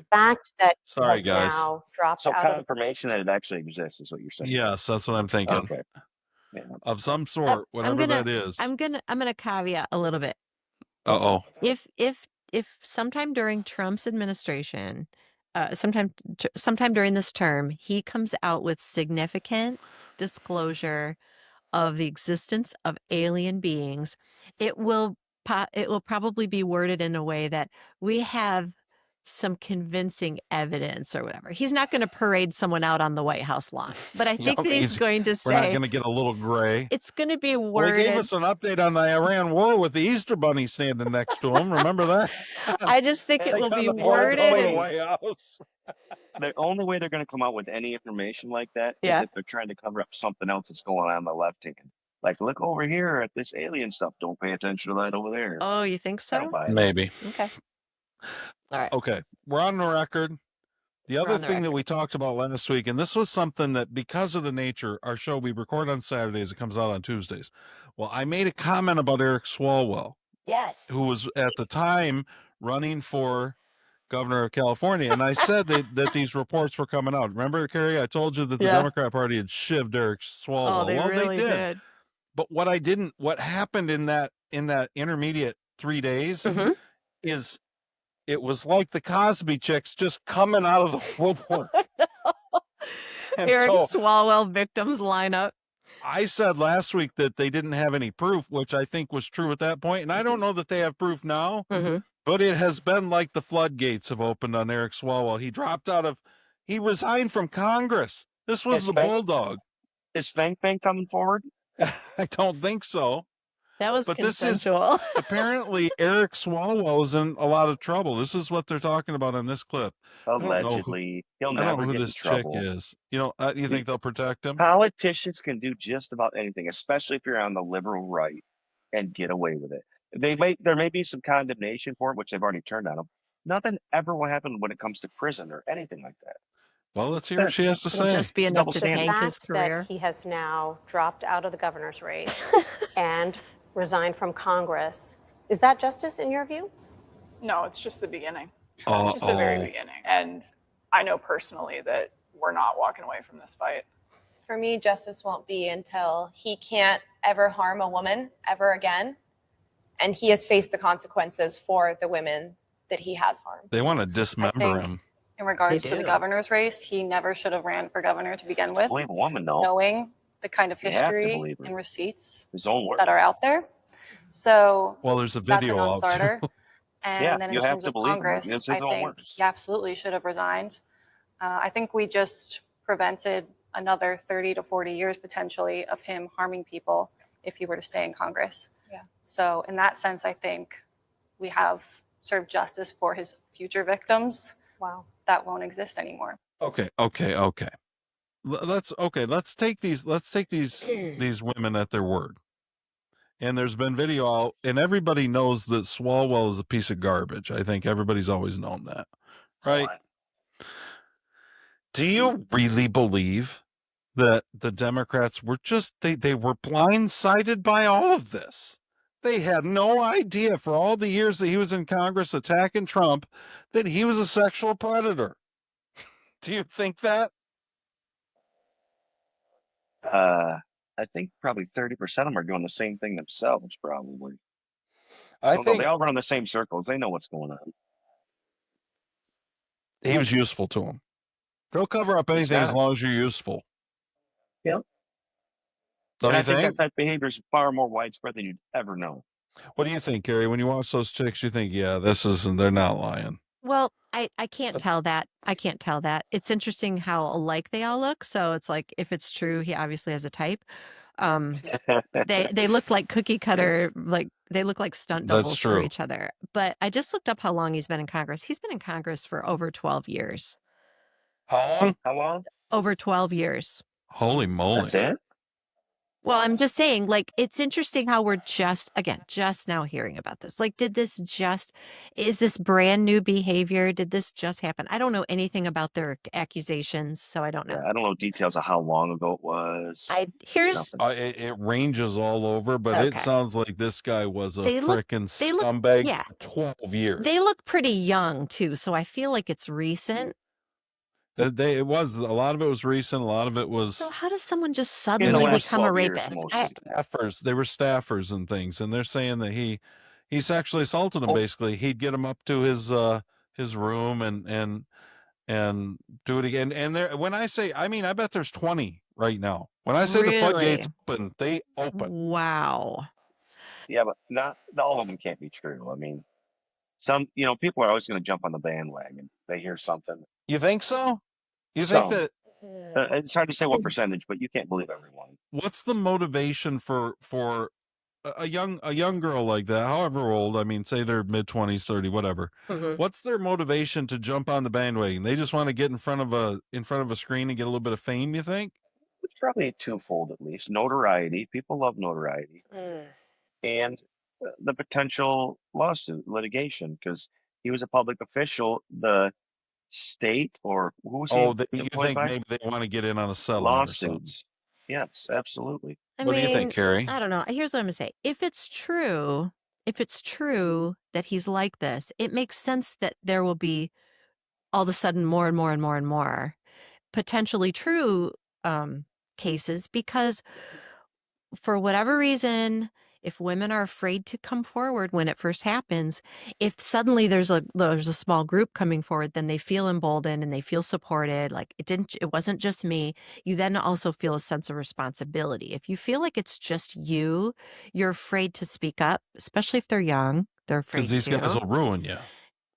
Fact that he Sorry, has guys. now dropped So out of confirmation that it actually exists is what you're saying. Yes, that's what I'm thinking. Okay. Yeah. Of some sort, whatever that is. I'm gonna caveat a little bit. Uh-oh. If sometime during Trump's administration, sometime during this term, he comes out with significant disclosure of the existence of alien beings, it will probably be worded in a way that we have some convincing evidence or whatever. He's not going to parade someone out on the White House lawn, but I think that he's going to We're not say going to get a little gray. it's going to be Well, he worded. gave us an update on the Iran war with the Easter Bunny standing next to him. Remember that? I just think it Like will on be the porch of the worded. White House. The only way they're going to come out with any information like that is if they're trying to cover up something else that's going on the left hand. Like, look over here at this alien stuff. Don't pay attention to that over there. Oh, you think I don't so? buy it. Maybe. Okay. All right. Okay. We're on the record. The other on the thing that record. we talked about last week, and this was something that because of the nature, our show, we record on Saturdays, it comes out on Tuesdays. Well, I made a comment about Eric Swalwell, Yes. who was at the time running for governor of California. And I said that these reports were coming out. Remember, Carrie, I told you that the Democrat Party had shivved Eric Swalwell. Oh, they well, really they did. did. But what happened in that intermediate 3 days is it was like the Cosby chicks just coming out of the woodwork. And Eric so Swalwell victims lineup. I said last week that they didn't have any proof, which I think was true at that point. And I don't know that they have proof now, but it has been like the floodgates have opened on Eric Swalwell. He resigned from Congress. This was the bulldog. Is Fang Fang coming forward? I don't think so. That was But consensual. this is apparently Eric Swalwell's in a lot of trouble. This is what they're talking about in this clip. Allegedly. He'll I never don't know who get in this chick trouble. is. You think they'll protect him? Politicians can do just about anything, especially if you're on the liberal right, and get away with it. There may be some condemnation for it, which they've already turned on them. Nothing ever will happen when it comes to prison or anything like that. Well, let's hear what she has to It'll say. just be enough to The tank his fact career. that he has now dropped out of the governor's race and resigned from Congress, is that justice in your view? No, it's just the beginning. It's just the very beginning. And I know personally that we're not walking away from this fight. For me, justice won't be until he can't ever harm a woman ever again. And he has faced the consequences for the women that he has harmed. They want to dismember him. In regards to the governor's race, he never should have ran for governor to begin with. Believe a woman, though. Knowing the kind of You have to history believe her. and receipts His own words. that are out there. So Well, there's a that's a video out non-starter. too. And Yeah, then in you have terms to of believe him. Congress, It's his I own think words. he absolutely should have resigned. I think we just prevented another 30 to 40 years potentially of him harming people if he were to stay in Congress. Yeah. So in that sense, I think we have served justice for his future victims. Wow. That won't exist anymore. Okay. Let's take these women at their word. And there's been video out, and everybody knows that Swalwell is a piece of garbage. I think everybody's always known that, right? Do you really believe that the Democrats were they were blindsided by all of this? They had no idea for all the years that he was in Congress attacking Trump that he was a sexual predator. Do you think that? I think probably 30% of them are doing the same thing themselves, probably. I think they all run in the same circles. They know what's going on. he was useful to him. They'll cover up anything as long as you're useful. Yep. Don't And you I think think? that type of behavior is far more widespread than you'd ever know. What do you think, Gary? When you watch those chicks, you think, yeah, they're not lying. Well, I can't tell that. I can't tell that. It's interesting how alike they all look. So it's like, if it's true, he obviously has a type. They look like cookie cutter, like they look like stunt That's doubles for true. each other. But I just looked up how long he's been in Congress. He's been in Congress for over 12 years. How long? How long? Over 12 years. Holy moly. That's it? Well, I'm just saying, like, it's interesting how we're just now hearing about this. Like, is this brand new behavior? Did this just happen? I don't know anything about their accusations, so I don't know. Yeah, I don't know details of how long ago it was. Here's Nothing. It ranges all over, but it Okay. sounds like this guy was a They look- frickin' they look- scumbag yeah. for 12 years. They look pretty young too, so I feel like it's recent. It was a lot of it was recent. A lot of it was So how does someone just In the suddenly last become a 12 years, rapist? most. staffers. They were staffers and things, and they're saying that he sexually assaulted them. Oh. Basically, he'd get them up to his room and do it again. And there, when I say, I mean, I bet there's 20 right now. When I say the floodgates open, they open. Wow. Yeah, but not all of them can't be true. I mean, some, people are always going to jump on the bandwagon. They hear something. You think so? You Some. think that? It's hard to say what percentage, but you can't believe everyone. What's the motivation for a young girl like that, however old? I mean, say they're mid-20s, 30, whatever. Mhm. What's their motivation to jump on the bandwagon? They just want to get in front of a screen and get a little bit of fame, you think? It's probably twofold at least. Notoriety. People love notoriety. And the potential lawsuit, litigation, because he was a public official. The state or who was he You employed think by? maybe they want to get in on a settlement or something? Lawsuits. Yes, absolutely. What do you think, Carrie? I don't know. Here's what I'm gonna say. If it's true that he's like this, it makes sense that there will be all of a sudden more and more and more and more potentially true cases, because for whatever reason, if women are afraid to come forward when it first happens, if suddenly there's a small group coming forward, then they feel emboldened and they feel supported. Like it wasn't just me. You then also feel a sense of responsibility. If you feel like it's just you're afraid to speak up, especially if they're young. They're afraid Because these guys will ruin you.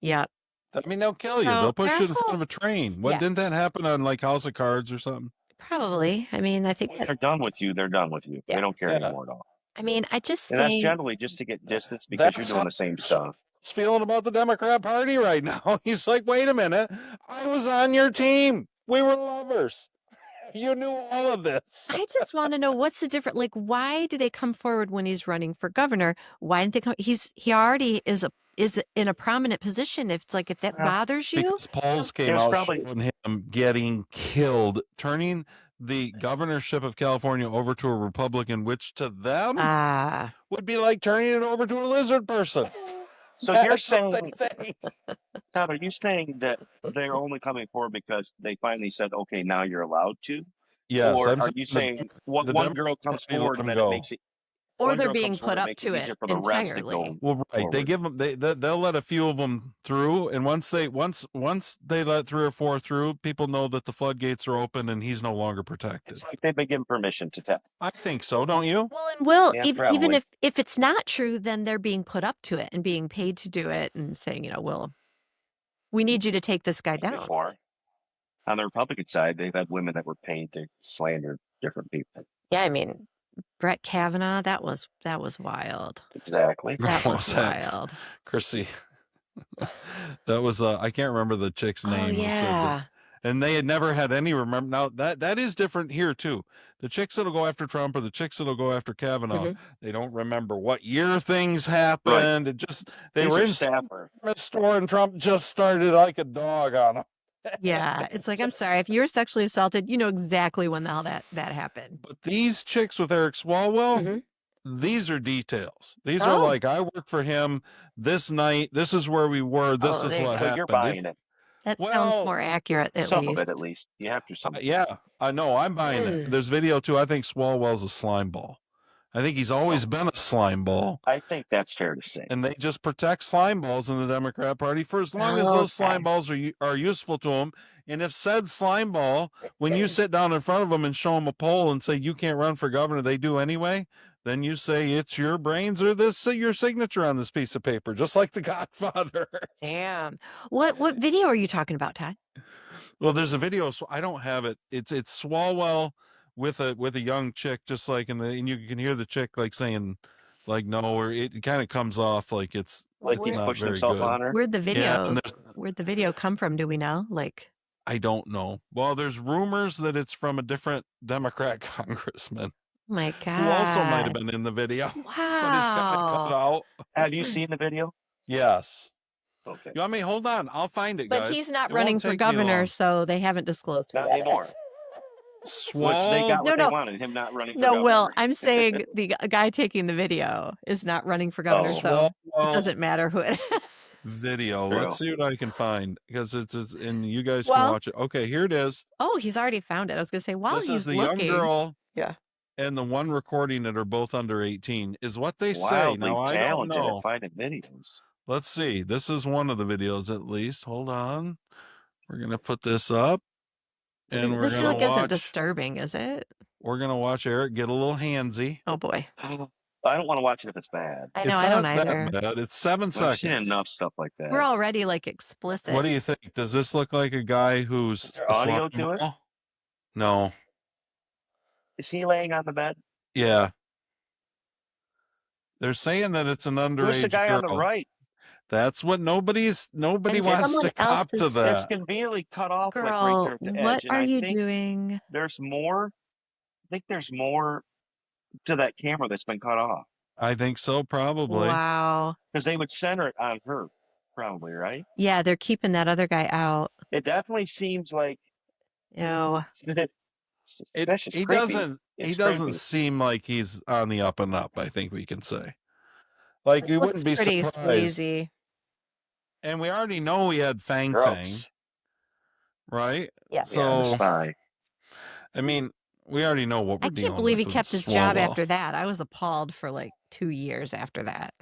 Yeah. I mean, they'll kill you. So They'll push you in careful. front of a train. What Yeah. didn't that happen on like House of Cards or something? Probably. I mean, I think When they're done with you, they're done with you. Yeah. They don't care Yeah. anymore at all. I mean, I just And that's think generally just to get distance because you're That's doing how- the same stuff. He's feeling about the Democrat Party right now. He's like, wait a minute. I was on your team. We were lovers. You knew all of this. I just want to know what's the difference. Like, why do they come forward when he's running for governor? Why didn't they come? He already is in a prominent position. If that bothers you, Because polls came There's out probably- showing him getting killed, turning the governorship of California over to a Republican, which to them would be like turning it over to a lizard person. So you're That's what saying, they think. Todd, are you saying that they're only coming forward because they finally said, okay, now you're allowed to? Yes, Or I'm are you saying the one Democrat girl comes Party let forward them and then go. it makes it, or one they're girl being comes put forward and up makes to easier it for the rest to entirely. go Well, right. They forward. give them. They'll let a few of them through, and once they let 3 or 4 through, people know that the floodgates are open and he's no longer protected. It's like they've been given permission to tap. I think so, don't you? Well, and Yeah, even probably. if it's not true, then they're being put up to it and being paid to do it and saying, we need you to take this guy down. Before. On the Republican side, they've had women that were paid to slander different people. Yeah, I mean, Brett Kavanaugh, that was wild. Exactly. That What was was that? wild. Chrissy. That was I can't remember the chick's name. Oh who said that. yeah. And they had never had any remember. Now that is different here too. The chicks that'll go after Trump or the chicks that'll go after Kavanaugh, they don't remember what year things happened. It just they These were are in staffer. a store and Trump just started like a dog on them. Yeah, it's like, I'm sorry, if you were sexually assaulted, you know exactly when the hell that happened. But these chicks with Eric Swalwell, these are details. These are like, I work for him this night. This is where we were. This is what So happened. you're buying it. That sounds more accurate, at Some least. of it, at least. You have to. Some. Yeah, I know. I'm buying it. There's video too. I think Swalwell's a slime ball. I think he's always been a slime ball. I think that's fair to say. And they just protect slime balls in the Democrat Party for as long as those slime balls are useful to them. And if said slime ball, when you sit down in front of them and show them a poll and say you can't run for governor, they do anyway, then you say it's your brains or your signature on this piece of paper, just like The Godfather. Damn. What video are you talking about, Todd? Well, there's a video, so I don't have it. It's Swalwell with a young chick, just like and you can hear the chick like saying like no, or it kind of comes off like it's he's not pushing very himself good. on her. Where'd the video and where'd the video come from? Do we know? Like, I don't know. Well, there's rumors that it's from a different Democrat congressman. my who also might have God. been in the video, but is kind of cut Wow. out. Have you seen the video? Yes. Okay. You want me? Hold on. I'll find it, But guys. he's not It running won't for take me governor, long. so they haven't disclosed who Not that anymore. is. Which they got what No, they no. wanted, him not running for No, governor. Will, I'm saying the guy taking the video is not running for governor, Oh. so it Swole doesn't matter who it is. video. True. Let's see what I can find because it's and you guys can Well- watch it. Okay, here it is. Oh, he's already found it. I was going to say, while This he's is the looking. young girl. Yeah. And the one recording that are both under 18 is what they say. Wildly Now I don't talented know. at finding videos. Let's see. This is one of the videos at least. Hold on. We're gonna put this up, and we're This gonna look isn't watch. disturbing, is it? We're gonna watch Eric get a little handsy. Oh boy. I don't want to watch it if it's bad. I know, I don't It's not either. that bad. It's 7 I've seen seconds. enough stuff like that. We're already like explicit. What do you think? Does this look like a guy who's Is there a audio slime to it? ball? No. Is he laying on the bed? Yeah. They're saying that it's an underage Who's the guy girl. on the right? That's what nobody And wants someone to cop else to is- It's that. conveniently cut off like right Girl, there at the edge. what and are I you think doing? there's more. I think there's more to that camera that's been cut off I think so, probably. Wow. because they would center it on her, probably, right? Yeah, they're keeping that other guy out. It definitely seems like Ew. that's just He creepy. doesn't. He It's doesn't creepy. seem like he's on the up and up. I think we can say. Like It you looks wouldn't be pretty surprised. sleazy. And we already know he had Fang Fang, Gross. right? Yeah. Yeah, the So spy. I mean, we already know what we're I dealing can't believe he with kept his job after that. I was appalled for like 2 years after that.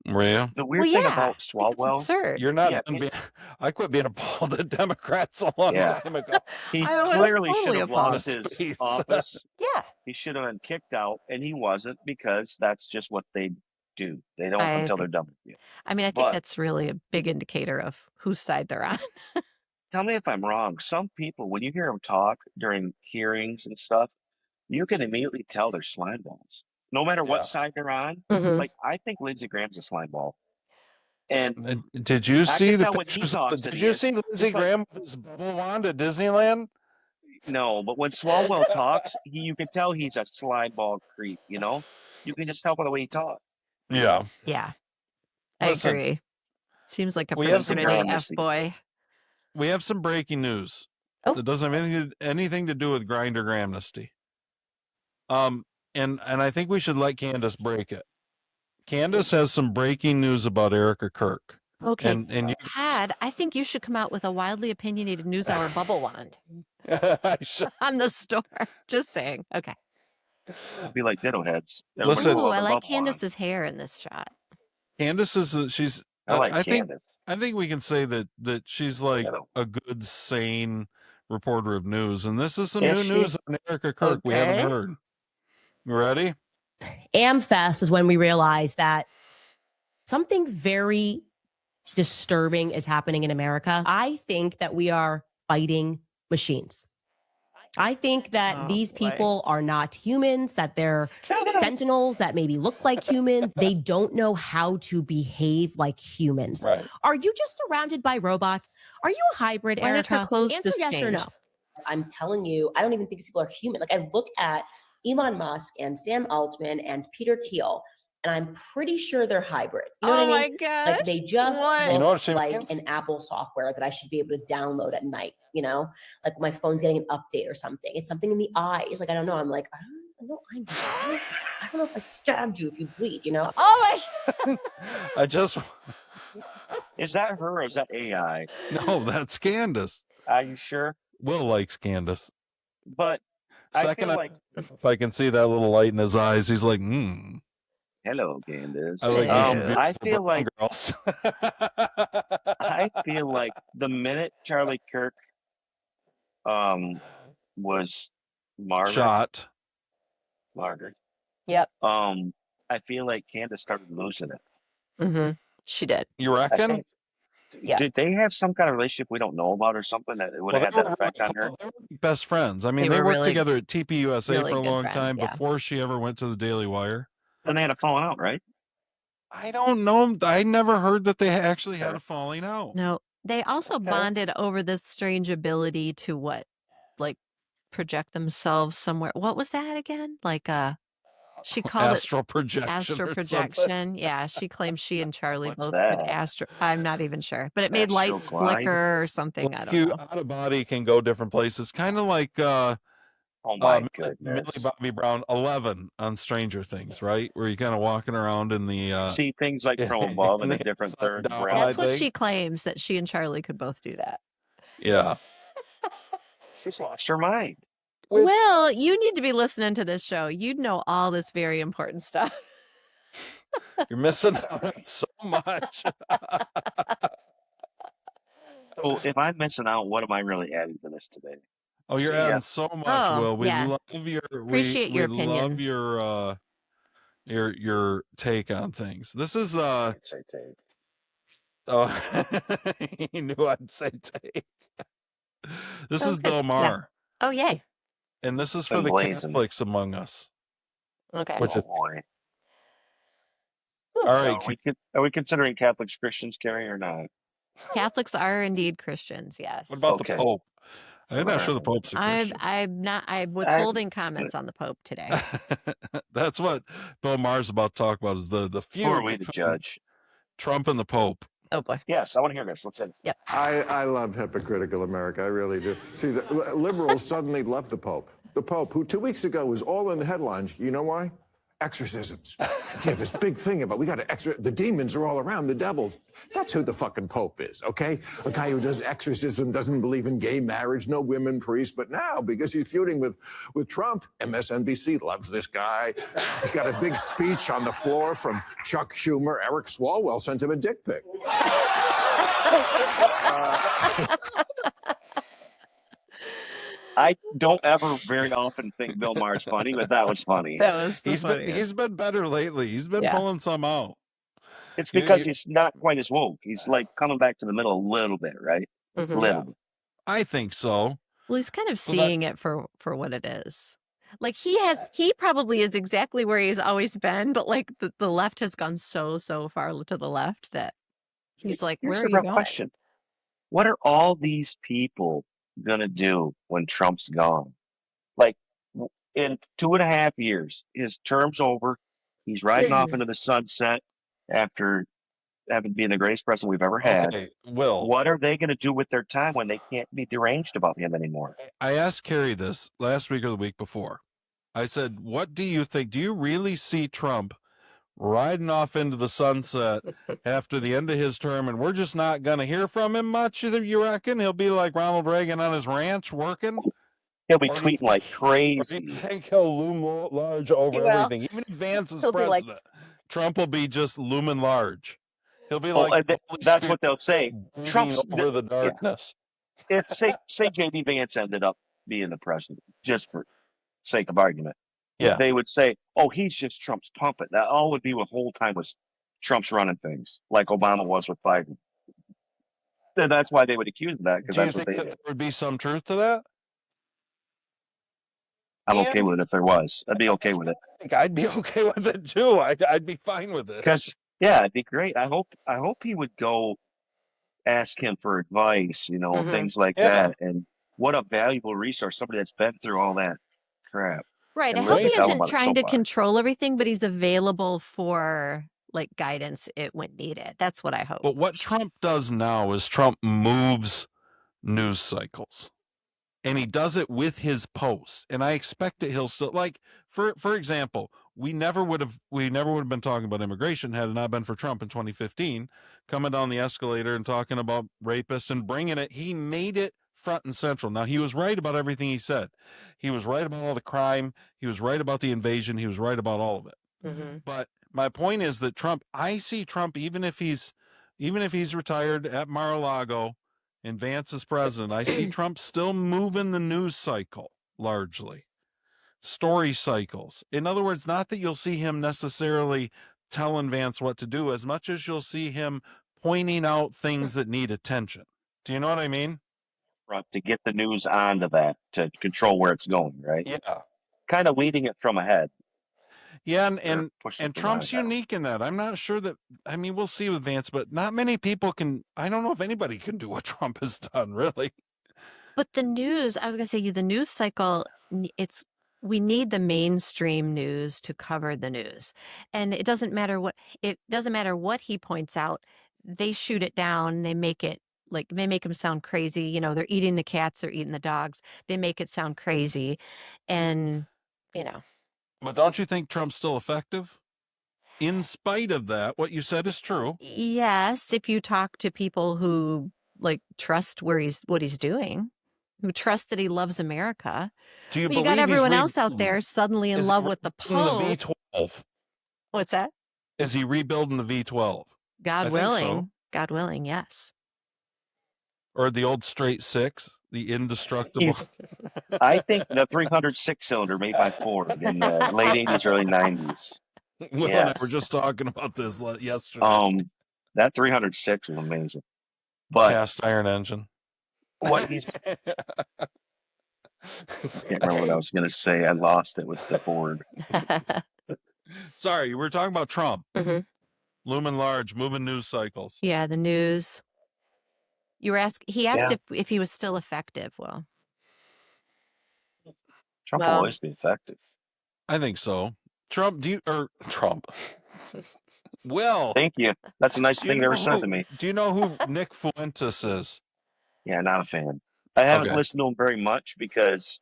Were you? The weird Well, thing yeah, about I think it's Swalwell, absurd. You're not. Yeah, done being, I quit being appalled at Democrats a long Yeah. time ago. he I was clearly should totally have appalled. lost his Space. office. Yeah. He should have been kicked out, and he wasn't because that's just what they do. They don't I until think- they're done with you. I mean, I think But- that's really a big indicator of whose side they're on. Tell me if I'm wrong. Some people, when you hear them talk during hearings and stuff, you can immediately tell they're slime balls. No matter Yeah. what side they're on. Mhm. Like, I think Lindsey Graham's a slime ball. And Did you I see can the tell when he pictures? talks that Did he you is. see Lindsey Just like- Graham with his bubble wand at Disneyland? no, but when Swalwell talks, you can tell he's a slime ball creep, you know? You can just tell by the way he talks. Yeah. Yeah. I Listen, agree. Seems like a we pretty have some pretty ground F this boy. We have some breaking news. Oh. It doesn't have anything to do with Grindr Gramnesty. And I think we should let Candace break it. Candace has some breaking news about Erica Kirk. Okay. And you, Had, I think you should come out with a wildly opinionated news hour bubble wand I should, on the store. Just saying. Okay. It'd be like ditto heads. Listen- Ooh, Everybody I will like bubble on. Candace's hair in this shot. Candace is she's. I like I think Candace. I think we can say that she's like Ditto. a good, sane reporter of news, and this is some Is new she? news on Erica Kirk we haven't Okay. heard. You ready? AmFest is when we realized that something very disturbing is happening in America. I think that we are fighting machines. I think that Oh, these boy. people are not humans, that they're sentinels that maybe look like humans. They don't know how to behave like humans. Right. Are you just surrounded by robots? Are you a hybrid, Why did her Erica? clothes Answer just yes or change? no. I'm telling you, I don't even think these people are human. Like I look at Elon Musk and Sam Altman and Peter Thiel, and I'm pretty sure they're hybrid. You know Oh what I mean? my gosh. Like they just What? look You know what she like means? an Apple software that I should be able to download at night, you know? Like my phone's getting an update or something. It's something in the eyes. Like I don't know. I'm like, I don't know if I stabbed you if you bleed, you know? Oh my. I just Is that her or is that AI? no, that's Candace. Are you sure? Will likes Candace. But I Second, feel like if I can see that little light in his eyes, he's like, hello, Candace. I like me some beautiful I feel brown like girls. I feel like the minute Charlie Kirk was Shot. martyred, Yep. I feel like Candace started losing it. Mm-hmm. She did. You I reckon? think, Yeah. did they have some kind of relationship we don't know about or something that would have had that effect on her? They were best friends. I mean, They they were worked really- together at TPUSA really for a good long friends, time yeah. before she ever went to the Daily Wire. Then they had a falling out, right? I don't know. I never heard that they actually had a falling out. No, they also Okay. bonded over this strange ability to what? Like project themselves somewhere. What was that again? Like She called it astral projection. astral or something. projection. Yeah, she claims she and Charlie What's both that? could astro. I'm not even sure, but it made Astral lights glide? flicker or something. I Like don't you know. out of body can go different places, kind of like Oh my Millie goodness. Bobby Brown 11 on Stranger Things, right? Where you're kind of walking around in the See things like from above and a the different upside third down, breath. That's what think. she claims, that she and Charlie could both do that. Yeah. She's lost her mind. Which- Well, you need to be listening to this show. You'd know all this very important stuff. You're missing out on so much. So if I'm missing out, what am I really adding to this today? Oh, you're See adding ya. so much, Oh, Will. We yeah. love your Appreciate your we love opinions. your take on things. This is Can't say take. oh he knew I'd say take. This Sounds is good. Bill Yeah. Maher. Oh, yay. And this is for Been the blazing. Catholics among us. Okay. Which Oh is boy. all So right. are we considering Catholics Christians, Carrie, or not? Catholics are indeed Christians, yes. What about Okay. the Pope? I'm not sure the Alright. Pope's a Christian. I'm withholding comments on the Pope today. That's what Bill Maher's about to talk about, is the Who are feud we to between judge? Trump and the Pope. Oh boy. Yes, I want to hear this. Let's say. Yep. I love hypocritical America. I really do. See, the liberals suddenly love the Pope. The Pope, who 2 weeks ago was all in the headlines. You know why? Exorcisms. Yeah, this big thing about we got to the demons are all around, the devils. That's who the fucking Pope is, okay? A guy who does exorcism, doesn't believe in gay marriage, no women priests. But now, because he's feuding with Trump, MSNBC loves this guy. He got a big speech on the floor from Chuck Schumer. Eric Swalwell sent him a dick pic. I don't ever very often think Bill Maher's funny, but that was funny. That was the He's been better lately. He's been pulling some out. It's because he's not quite as woke. He's like coming back to the middle a little bit, right? Mhm. A little bit. I think so. Well, he's kind of So that- seeing it for what it is. Like he probably is exactly where he's always been, but like the left has gone so far to the left that he's like, Here's where the are you real going? question. What are all these people gonna do when Trump's gone? Like in 2.5 years, his term's over. He's riding off into the sunset after having been the greatest president we've ever had. Okay, Will. What are they gonna do with their time when they can't be deranged about him anymore? I asked Carrie this last week or the week before. I said, what do you think? Do you really see Trump riding off into the sunset after the end of his term, and we're just not going to hear from him much? You reckon he'll be like Ronald Reagan on his ranch working? He'll be Or do you tweeting like Or do you crazy. think he'll loom large over He will. everything? Even if Vance is He'll be like- president, Trump will be just looming large. He'll be Oh, like and the Holy that's Spirit what they'll say. brooding Trump's over the darkness. It's say JD Vance ended up being the president, just for sake of argument. Yeah. They would say, "Oh, he's just Trump's puppet." That all would be the whole time was Trump's running things, like Obama was with Biden. And that's why they would accuse him of that, because Do you that's what think they that did. there would be some truth to that? I'm okay with it if there was. I'd be okay with it. I think I'd be okay with it too. I'd be fine with it. Because it'd be great. I hope he would go ask him for advice, Mhm. things like Yeah. that. And what a valuable resource, somebody that's been through all that crap. Right. I And hope really he tell isn't about it trying so to far. control everything, but he's available for like guidance when needed. That's what I hope. But what Trump does now is Trump moves news cycles. And he does it with his post. And I expect that he'll still, like, for example, we never would have been talking about immigration had it not been for Trump in 2015 coming down the escalator and talking about rapists and bringing it. He made it front and central. Now, he was right about everything he said. He was right about all the crime. He was right about the invasion. He was right about all of it. Mm-hmm. But my point is that Trump, I see Trump, even if he's retired at Mar-a-Lago and Vance is president, I see Trump still moving the news cycle largely. Story cycles. In other words, not that you'll see him necessarily telling Vance what to do as much as you'll see him pointing out things that need attention. Do you know what I mean? To get the news onto that, to control where it's going, right? Yeah. Kind of leading it from ahead. Yeah, or and pushing it from Trump's behind. unique in that. I'm not sure that, I mean, we'll see with Vance, but not many people can, I don't know if anybody can do what Trump has done, really. But the news, I was going to say, the news cycle, it's we need the mainstream news to cover the news. And it doesn't matter what he points out, they shoot it down, they make him sound crazy. You know, they're eating the cats, they're eating the dogs. They make it sound crazy. And, you know. But don't you think Trump's still effective? In spite of that, what you said is true. Yes, if you talk to people who trust what he's doing, who trust that he loves America. Do you But believe you got everyone he's else out there suddenly in love with the Pope. The V12? What's that? Is he rebuilding the V12? God I willing. think so. God willing, yes. Or the old straight six, the indestructible. I think the 306 cylinder made by Ford in the late 80s, early 90s. Will and I were just talking about this yesterday. That 306 was amazing. But cast iron engine. What he's can't remember what I was going to say. I lost it with the Ford. Sorry, we're talking about Trump. Mm-hmm. Looming large, moving news cycles. Yeah, the news. You were he asked if he was still effective. Well, Trump will always be effective. I think so. Trump, Trump. Well, thank you. That's a nice thing they ever said to me. Do you know who Nick Fuentes is? Yeah, not a fan. I haven't listened to him very much because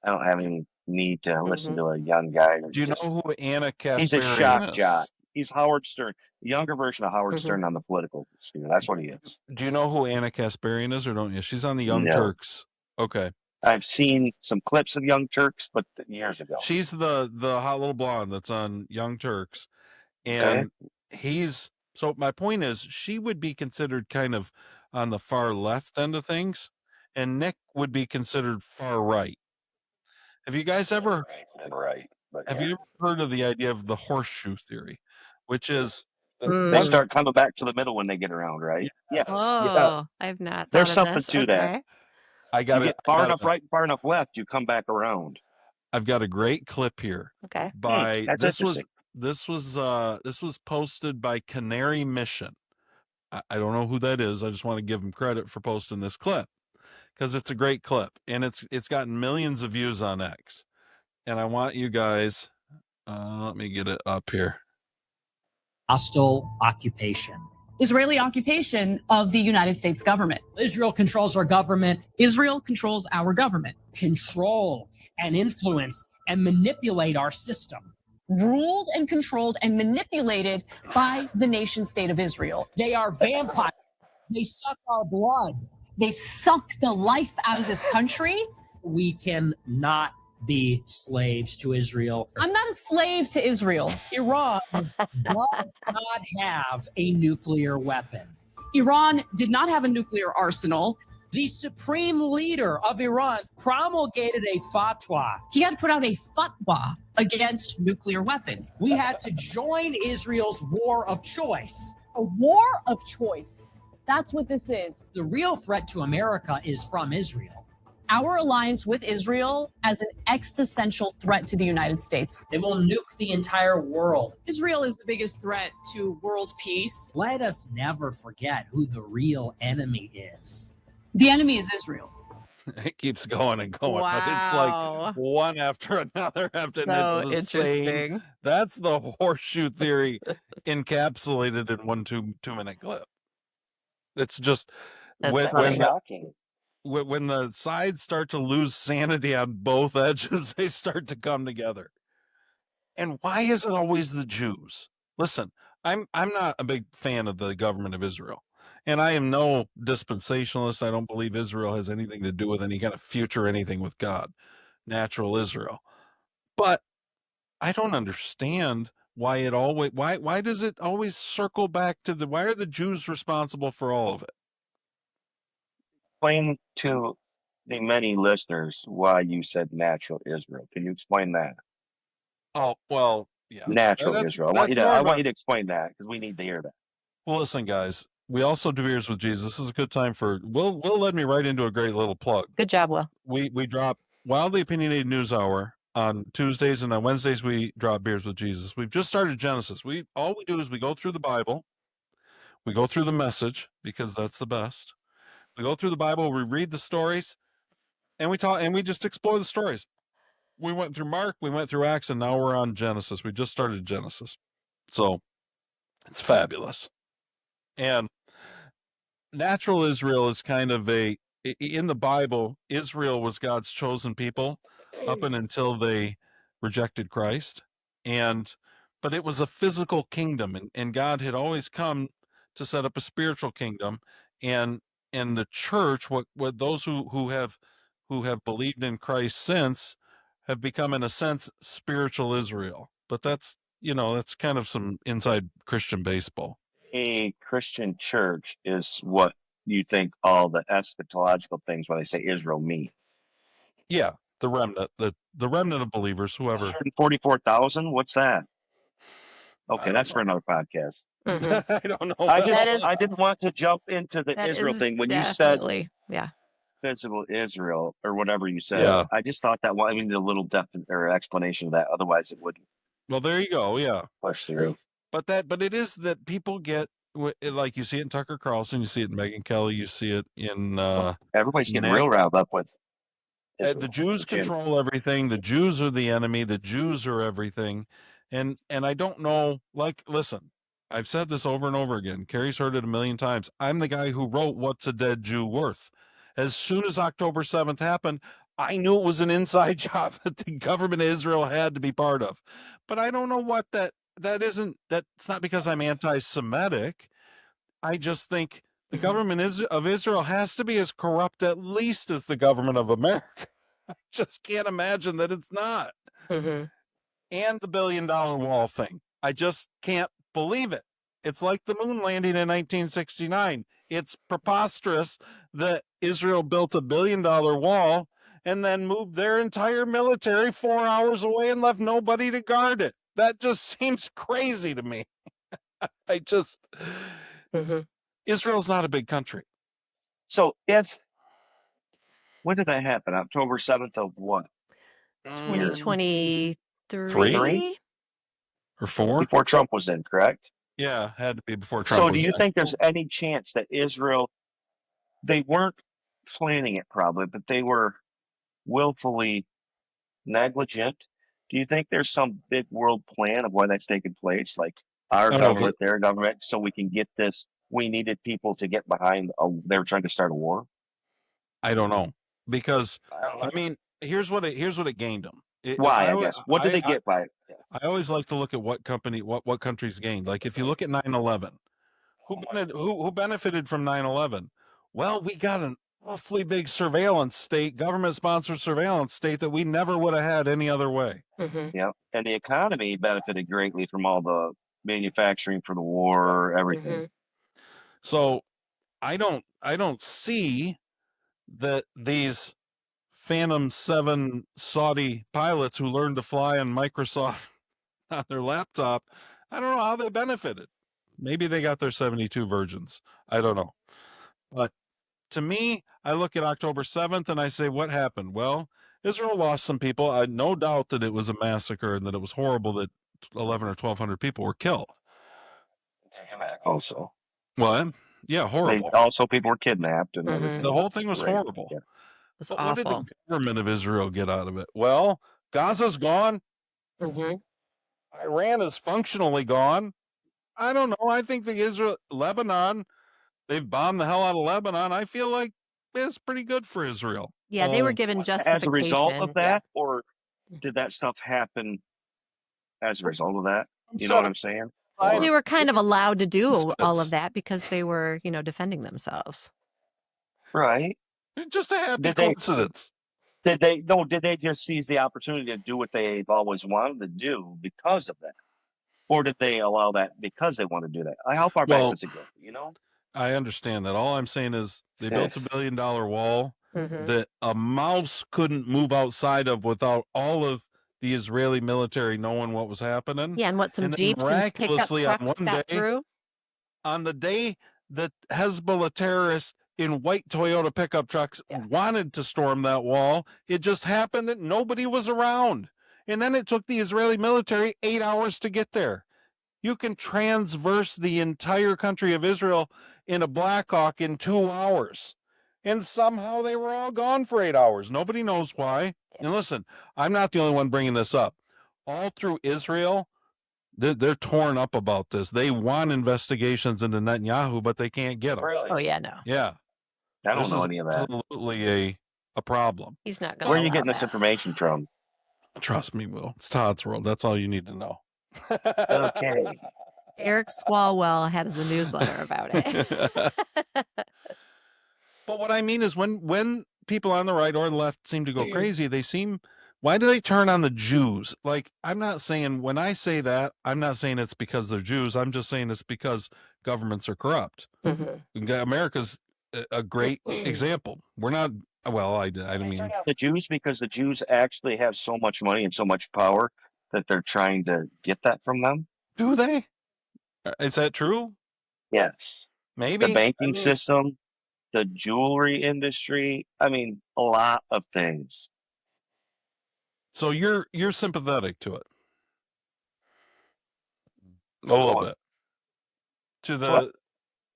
I don't have any need to listen to a young guy. Do you know who Anna Kasparian He's a shock is? jock. He's Howard Stern, the younger version of Howard Stern on the political sphere. That's what he is. Do you know who Anna Kasparian is or don't you? She's on the Young Turks. Okay. I've seen some clips of Young Turks, but years ago. She's the hot little blonde that's on Young Turks. And so my point is she would be considered kind of on the far left end of things, and Nick would be considered far right. Have you guys ever have you ever heard of the idea of the horseshoe theory, which is they start coming back to the middle when they get around, right? Yes. Oh, I've not. There's something to that. I got it. Far enough right, far enough left, you come back around. I've got a great clip here. Okay. This was posted by Canary Mission. I don't know who that is. I just want to give them credit for posting this clip because it's a great clip and it's gotten millions of views on X. And I want you guys, let me get it up here. Hostile occupation. Israeli occupation of the United States government. Israel controls our government. Israel controls our government. Control and influence and manipulate our system. Ruled and controlled and manipulated by the nation state of Israel. They are vampires. They suck our blood. They suck the life out of this country. We cannot be slaves to Israel. I'm not a slave to Israel. Iran does not have a nuclear weapon. Iran did not have a nuclear arsenal. The supreme leader of Iran promulgated a fatwa. He had to put out a fatwa against nuclear weapons. We had to join Israel's war of choice. A war of choice. That's what this is. The real threat to America is from Israel. Our alliance with Israel as an existential threat to the United States. They will nuke the entire world. Israel is the biggest threat to world peace. Let us never forget who the real enemy is. The enemy is Israel. It keeps going and going, but it's like one after another after so it's the same. That's the horseshoe theory encapsulated in one 2-minute clip. It's just shocking. When the sides start to lose sanity on both edges, they start to come together. And why is it always the Jews? Listen, I'm not a big fan of the government of Israel. And I am no dispensationalist. I don't believe Israel has anything to do with any kind of future anything with God, natural Israel. But I don't understand why does it always circle back to why are the Jews responsible for all of it? Explain to the many listeners why you said natural Israel. Can you explain that? Oh, well, yeah. Natural Israel. I want you to explain that because we need to hear that. Well, listen, guys. We also do Beers with Jesus. This is a good time for Will led me right into a great little plug. Good job, Will. We drop Wildly Opinionated News Hour on Tuesdays, and on Wednesdays we drop Beers with Jesus. We've just started Genesis. All we do is we go through the Bible, we go through the message because that's the best. We go through the Bible, we read the stories, and we talk and we just explore the stories. we went through Mark, we went through Acts, and now we're on Genesis. We just started Genesis. So it's fabulous. And natural Israel is kind of in the Bible, Israel was God's chosen people up and until they rejected Christ. But it was a physical kingdom, and God had always come to set up a spiritual kingdom. And the church, what those who have believed in Christ since have become, in a sense, spiritual Israel. But that's kind of some inside Christian baseball. A Christian church is what you think all the eschatological things when they say Israel mean. Yeah, the remnant, the remnant of believers, whoever. 144,000? What's that? Okay, that's for another podcast. I don't know. I didn't want to jump into the Israel thing when you said physical Israel or whatever you said. Yeah. I just thought that I needed a little depth or explanation of that. Otherwise, it wouldn't. Well, there you go. Yeah. Push through. But it is that people get, like you see it in Tucker Carlson, you see it in Megyn Kelly, you see it in everybody's getting real riled up with Israel. The Jews control everything. The Jews are the enemy. The Jews are everything. And I don't know, listen, I've said this over and over again. Carrie's heard it a million times. I'm the guy who wrote What's a Dead Jew Worth? As soon as October 7th happened, I knew it was an inside job that the government of Israel had to be part of. But I don't know what that's not because I'm anti-Semitic. I just think the government of Israel has to be as corrupt at least as the government of America. I just can't imagine that it's not. Mm-hmm. And the $1 billion wall thing. I just can't believe it. It's like the moon landing in 1969. It's preposterous that Israel built a $1 billion wall and then moved their entire military 4 hours away and left nobody to guard it. That just seems crazy to me. Israel's not a big country. So when did that happen? October 7th of what? 2023? Or 4? Before Trump was in, correct? Yeah, had to be before Trump So was do you in. think there's any chance that Israel, they weren't planning it probably, but they were willfully negligent? Do you think there's some big world plan of why that's taking place? Like our government, their government, so we can get this. We needed people to get behind. They were trying to start a war. I don't know, because I mean, here's what it gained them. Why? I guess. What did they get by it? I always like to look at what countries gained. Like if you look at 9/11, who benefited from 9/11? Well, we got an awfully big surveillance state, government-sponsored surveillance state that we never would have had any other way. Mm-hmm. Yeah, and the economy benefited greatly from all the manufacturing for the war, everything. Mm-hmm. So I don't see that these Phantom 7 Saudi pilots who learned to fly on Microsoft on their laptop, I don't know how they benefited. Maybe they got their 72 virgins. I don't know. But to me, I look at October 7th and I say, what happened? Well, Israel lost some people. I no doubt that it was a massacre and that it was horrible that 11 or 1,200 people were killed. Also. What? Yeah, horrible. Also, people were kidnapped. And the whole thing was horrible. Yeah. But what did the government of Israel get out of it? Well, Gaza's gone. Mm-hmm. Iran is functionally gone. I don't know. I think Lebanon, they've bombed the hell out of Lebanon. I feel like it's pretty good for Israel. Yeah, they were given justification. As a result of that, or did that stuff happen as a result of that? You know what I'm saying? They were kind of allowed to do all of that because they were, defending themselves. Right. Just a happy coincidence. Did they just seize the opportunity to do what they've always wanted to do because of that? Or did they allow that because they want to do that? How far back does it go? I understand that. All I'm saying is they built $1 billion wall that a mouse couldn't move outside of without all of the Israeli military knowing what was happening. Yeah, and some Jeeps miraculously and pickup trucks got through. On the day that Hezbollah terrorists in white Toyota pickup trucks wanted to storm that wall, it just happened that nobody was around. And then it took the Israeli military 8 hours to get there. You can transverse the entire country of Israel in a Black Hawk in 2 hours. and somehow they were all gone for 8 hours. Nobody knows why. And listen, I'm not the only one bringing this up. All through Israel, they're torn up about this. They want investigations into Netanyahu, but they can't get them. Really? Oh yeah, no, Yeah, I don't this know is any of that. absolutely a problem. he's not going Where to are you allow getting this that. information from? Trust me, Will. It's Todd's World. That's all you need to know. Okay. Eric Swalwell has a newsletter about it. But what I mean is when people on the right or the left seem to go crazy, why do they turn on the Jews? Like, I'm not saying, when I say that, I'm not saying it's because they're Jews. I'm just saying it's because governments are corrupt. America's a great example. We're not, well, I mean, The Jews, because the Jews actually have so much money and so much power that they're trying to get that from them. do they? Is that true? Yes. Maybe. The banking system, the jewelry industry. I mean, a lot of things. So you're sympathetic to it. A little bit.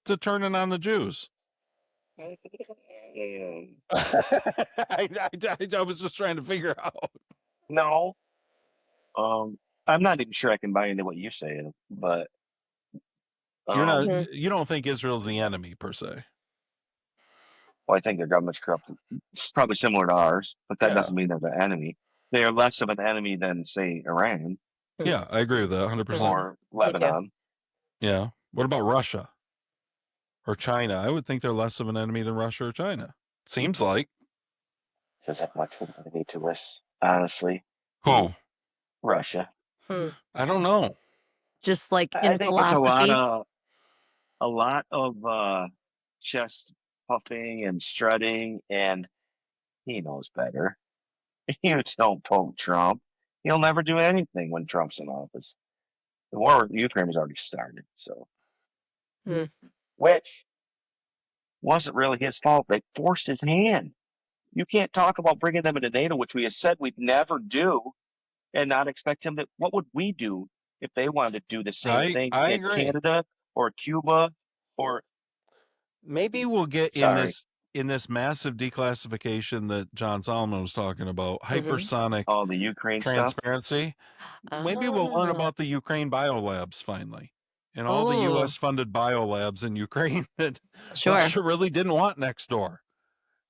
To turning on the Jews. I was just trying to figure out. No. I'm not even sure I can buy into what you're saying, but You don't think Israel's the enemy per se. well, I think their government's corrupt. It's probably similar to ours, but that Yeah. doesn't mean they're the enemy. They are less of an enemy than, say, Iran Yeah, I agree with that 100%. or Lebanon. Yeah. What about Russia or China? I would think they're less of an enemy than Russia or China. Seems like. Does that much of an enemy to us, honestly? Who? Russia. I don't know. Just like I in think philosophy. it's a lot of chest puffing and strutting, and he knows better. You don't poke Trump. He'll never do anything when Trump's in office. The war with Ukraine has already started, so which wasn't really his fault. They forced his hand. You can't talk about bringing them into NATO, which we have said we'd never do, and not expect him to. What would we do if they wanted to do the same thing I in agree. Canada or Cuba or? Maybe we'll get Sorry. in this massive declassification that John Solomon was talking about, hypersonic Oh, the Ukraine stuff. transparency. Maybe we'll learn about the Ukraine biolabs finally, and all the U.S. funded biolabs in Ukraine that Russia really didn't want next door.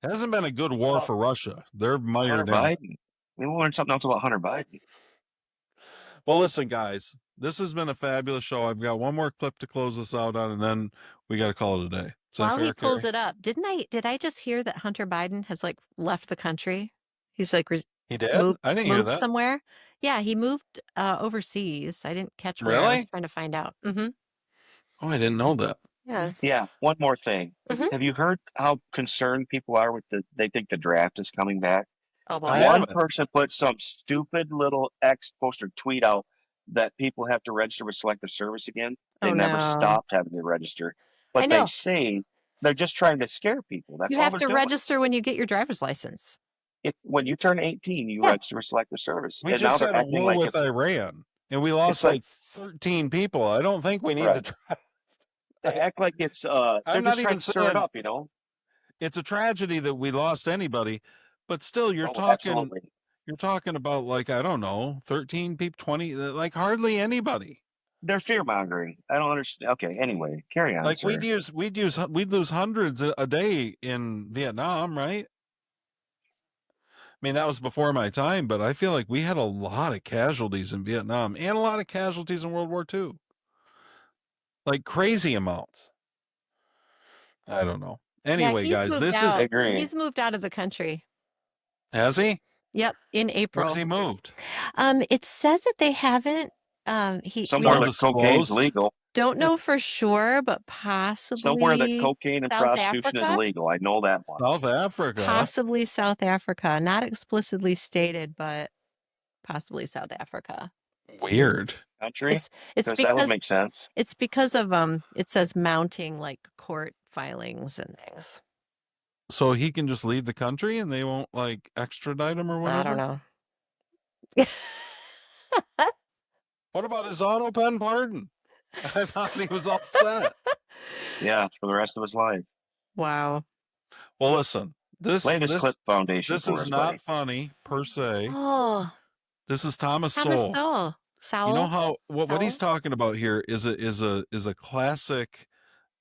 It hasn't been a good war for Russia. They're mired in it. Biden. We will learn something else about Hunter Biden. Well, listen, guys, this has been a fabulous show. I've got one more clip to close this out on, and then we got to call it a day. While he pulls it up, did I just hear that Hunter Biden has like left the country? He's like he did. I didn't hear moved that somewhere. Yeah, he moved overseas. I didn't catch where. I was trying to find out. Oh, I didn't know that. Yeah. One more thing. Have you heard how concerned people are with they think the draft is coming back? Oh, boy. One person put some stupid little X poster tweet out that people have to register with Selective Service again. They never stopped having to register. But they say they're just trying to scare people. That's you all have they're to doing. Register when you get your driver's license. When you turn 18, you register with Selective Service. We and just now had they're a acting war like with Iran, and we lost like 13 people. I don't think we need to try. They act like it's they're I'm just not trying even to stir it saying up, you know. It's a tragedy that we lost anybody, but still, you're talking about, like, I don't know, 13 people, 20, like hardly anybody. They're fear mongering. I don't understand. Okay, anyway, carry on. Like sir. we'd lose hundreds a day in Vietnam, right? I mean, that was before my time, but I feel like we had a lot of casualties in Vietnam and a lot of casualties in World War II. Like crazy amounts. I don't know. Anyway, guys, he's moved out of the country. Has he? Yep, in April. Where's he moved? It says that they haven't. Somewhere that cocaine's legal. Don't know for sure, but possibly somewhere that cocaine and South prostitution Africa? is illegal. I know that one. South Africa. Possibly South Africa. Not explicitly stated, but possibly South Africa. Weird. Country? It's because that would make sense. It's because of it says mounting like court filings and things. So he can just leave the country and they won't like extradite him or whatever? I don't know. What about his auto pen pardon? I thought he was all set. Yeah, for the rest of his life. Wow. Well, listen, Lay this clip foundation this for is us, not buddy. funny per se. Oh, This is Thomas Thomas Sowell. Sowell. You know Sowell? how what he's Sowell? talking about here is a classic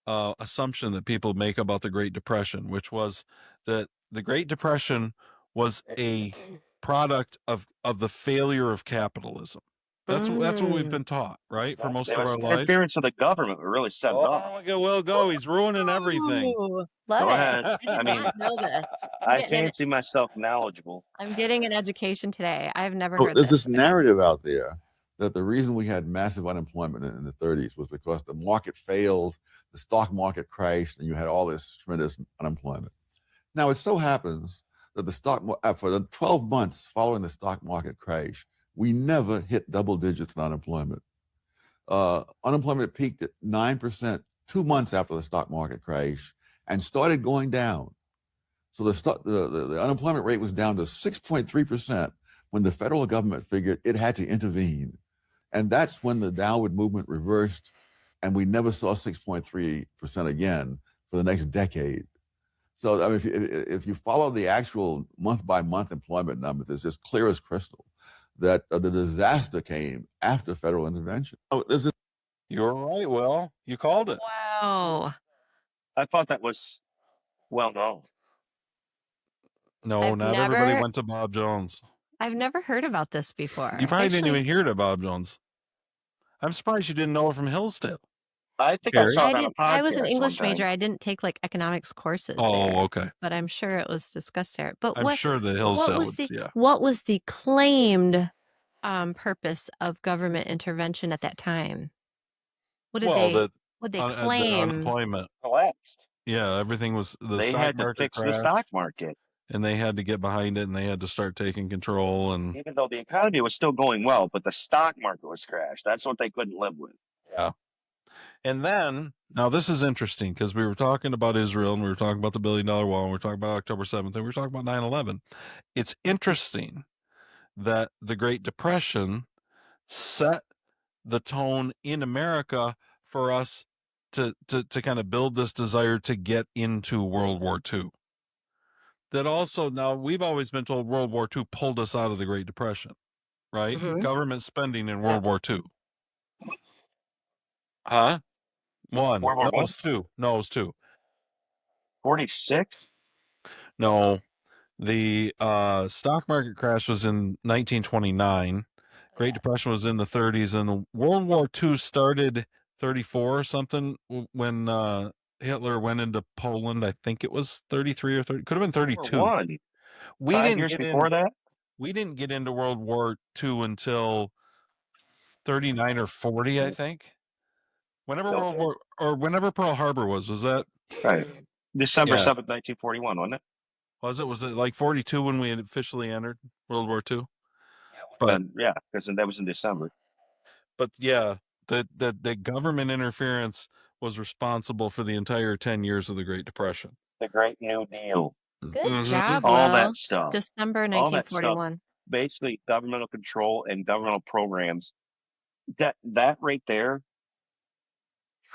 assumption that people make about the Great Depression, which was that the Great Depression was a product of the failure of capitalism. That's what we've been taught, right, for most It of was our life. interference of the government that really set it off. Look at Will go. He's ruining everything. Ooh, love Go it. ahead. I did I mean, not know this. I fancy myself knowledgeable. I'm getting an education today. I've never So heard there's this. this narrative out there that the reason we had massive unemployment in the 30s was because the market failed, the stock market crashed, and you had all this tremendous unemployment. Now, it so happens that for the 12 months following the stock market crash, we never hit double digits in unemployment. Unemployment peaked at 9% 2 months after the stock market crash and started going down. So the unemployment rate was down to 6.3% when the federal government figured it had to intervene. And that's when the downward movement reversed, and we never saw 6.3% again for the next decade. So I mean, if you follow the actual month-by-month employment numbers, it's just clear as crystal that the disaster came after federal intervention. Oh, You're right, Will. You called it. Wow. I thought that was well known. No, I've not everybody never- went to Bob Jones. I've never heard about this before. You probably didn't Actually, even hear it at Bob Jones. I'm surprised you didn't know it from Hillsdale. I think Carrie? I saw it on a podcast. I was an English one time. major. I didn't take like economics courses there, Oh, okay. but I'm sure it was discussed there. But I'm sure the Hillsdale would, yeah. what was the claimed purpose of government intervention at that time? What did they the claim? unemployment collapsed. Yeah, everything was They stock had to market fix the crashed, stock market. and they had to get behind it, and they had to start taking control. And Even though the economy was still going well, but the stock market was crashed. That's what they couldn't live with. yeah. And then, now this is interesting because we were talking about Israel, and we were talking about the $1 billion wall, and we were talking about October 7th, and we were talking about 9/11. It's interesting that the Great Depression set the tone in America for us to kind of build this desire to get into World War II. That also, now we've always been told World War II pulled us out of the Great Depression, right? Government spending in World War II. Huh? One. World War No, it One? was two. No, it was two. 46? No, the stock market crash was in 1929. Great Depression was in the 30s, and the World War II started 34 or something when Hitler went into Poland. I think it was 33 or 30. Could have been 32. One. We 5 didn't years get before that? We didn't get into World War II until 39 or 40, I think. Whenever whenever Pearl Harbor was that right? December Yeah. 7th, 1941, wasn't it? Was it like 42 when we had officially entered World War II? But yeah, because that was in December. But yeah, the government interference was responsible for the entire 10 years of the Great Depression. The Great New Deal. Good job, All Will. that stuff. December All that stuff. 1941. Basically, governmental control and governmental programs. That right there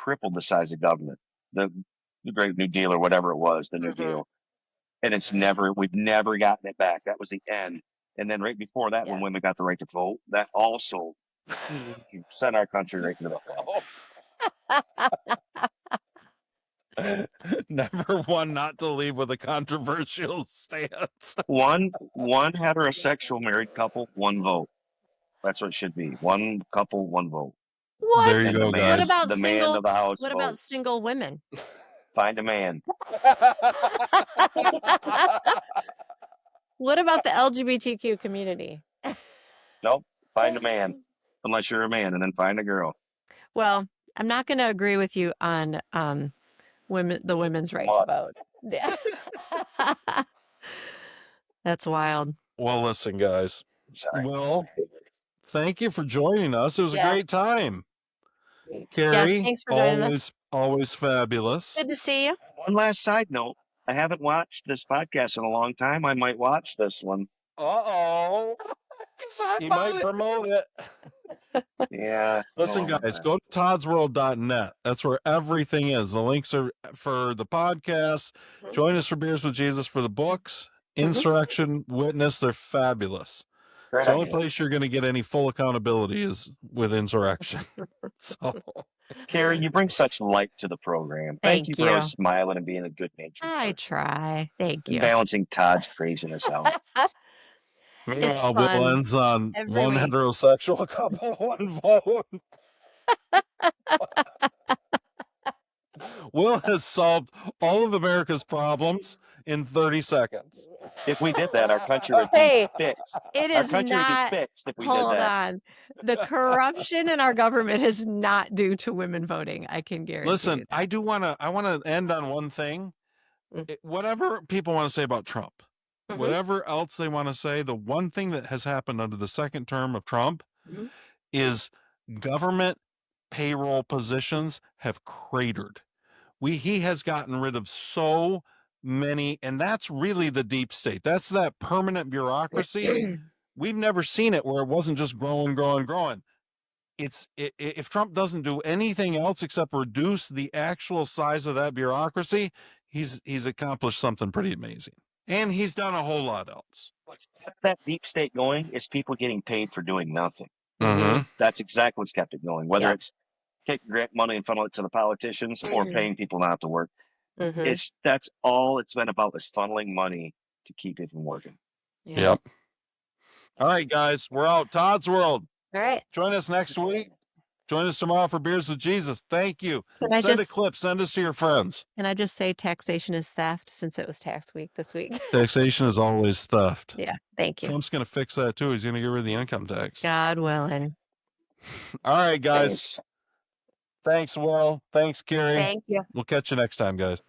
tripled the size of government. The Great New Deal or whatever it was, the New Deal. And we've never gotten it back. That was the end. And then right before that, when women got the right to vote, that also sent our country right into the Never one not to leave with a controversial stance. One heterosexual married couple, one vote. That's what it should be. One couple, one vote. What? There you go, guys. What about the single? man of the house What about votes. single women? Find a man. What about the LGBTQ community? Nope. Find a man. Unless you're a man, and then find a girl. Well, I'm not going to agree with you on the women's right to vote. Yeah. That's wild. Well, listen, guys. Sorry. Well, thank you for joining us. It was a Yeah. great time. Carrie, thanks for joining us. always fabulous. Good to see you. One last side note. I haven't watched this podcast in a long time. I might watch this one. Uh-oh. You might promote it. Yeah. Listen, guys, go to toddsworld.net. That's where everything is. The links are for the podcast. Join us for Beers with Jesus for the books. Insurrection, Witness, they're fabulous. Great It's the only idea. place you're going to get any full accountability is with Insurrection. So, Carrie, you bring such light to the program. Thank you Thank for always you. smiling and being a good natured I person. try. Thank And you. balancing Todd's craziness out. It's meanwhile, fun Will ends on every one week. heterosexual couple, one vote. Will has solved all of America's problems in 30 seconds. If we did that, our country would be Hey, fixed. it Our is country would be not. fixed if we did Hold that. on. The corruption in our government is not due to women voting. I can guarantee Listen, you that. I want to end on one thing. Whatever people want to say about Trump, whatever else they want to say, the one thing that has happened under the second term of Trump is government payroll positions have cratered. He has gotten rid of so many, and that's really the deep state. That's that permanent bureaucracy. We've never seen it where it wasn't just growing. If Trump doesn't do anything else except reduce the actual size of that bureaucracy, he's accomplished something pretty amazing. And he's done a whole lot else. What's kept that deep state going is people getting paid for doing nothing. Mm-hmm. That's exactly what's kept it going, whether it's taking grant money and funneling it to the politicians or paying people not to work. That's all it's been about, is funneling money to keep it from working. Yep. All right, guys, we're out. Todd's World. All right. Join us next week. Join us tomorrow for Beers with Jesus. Thank you. Can I Send a just- clip. Send us to your friends. Can I just say taxation is theft since it was tax week this week? Taxation is always theft. Yeah. Thank you. Trump's going to fix that too. He's going to get rid of the income tax. God willing. All right, guys. Thanks, Will. Thanks, Carrie. Thank you. We'll catch you next time, guys.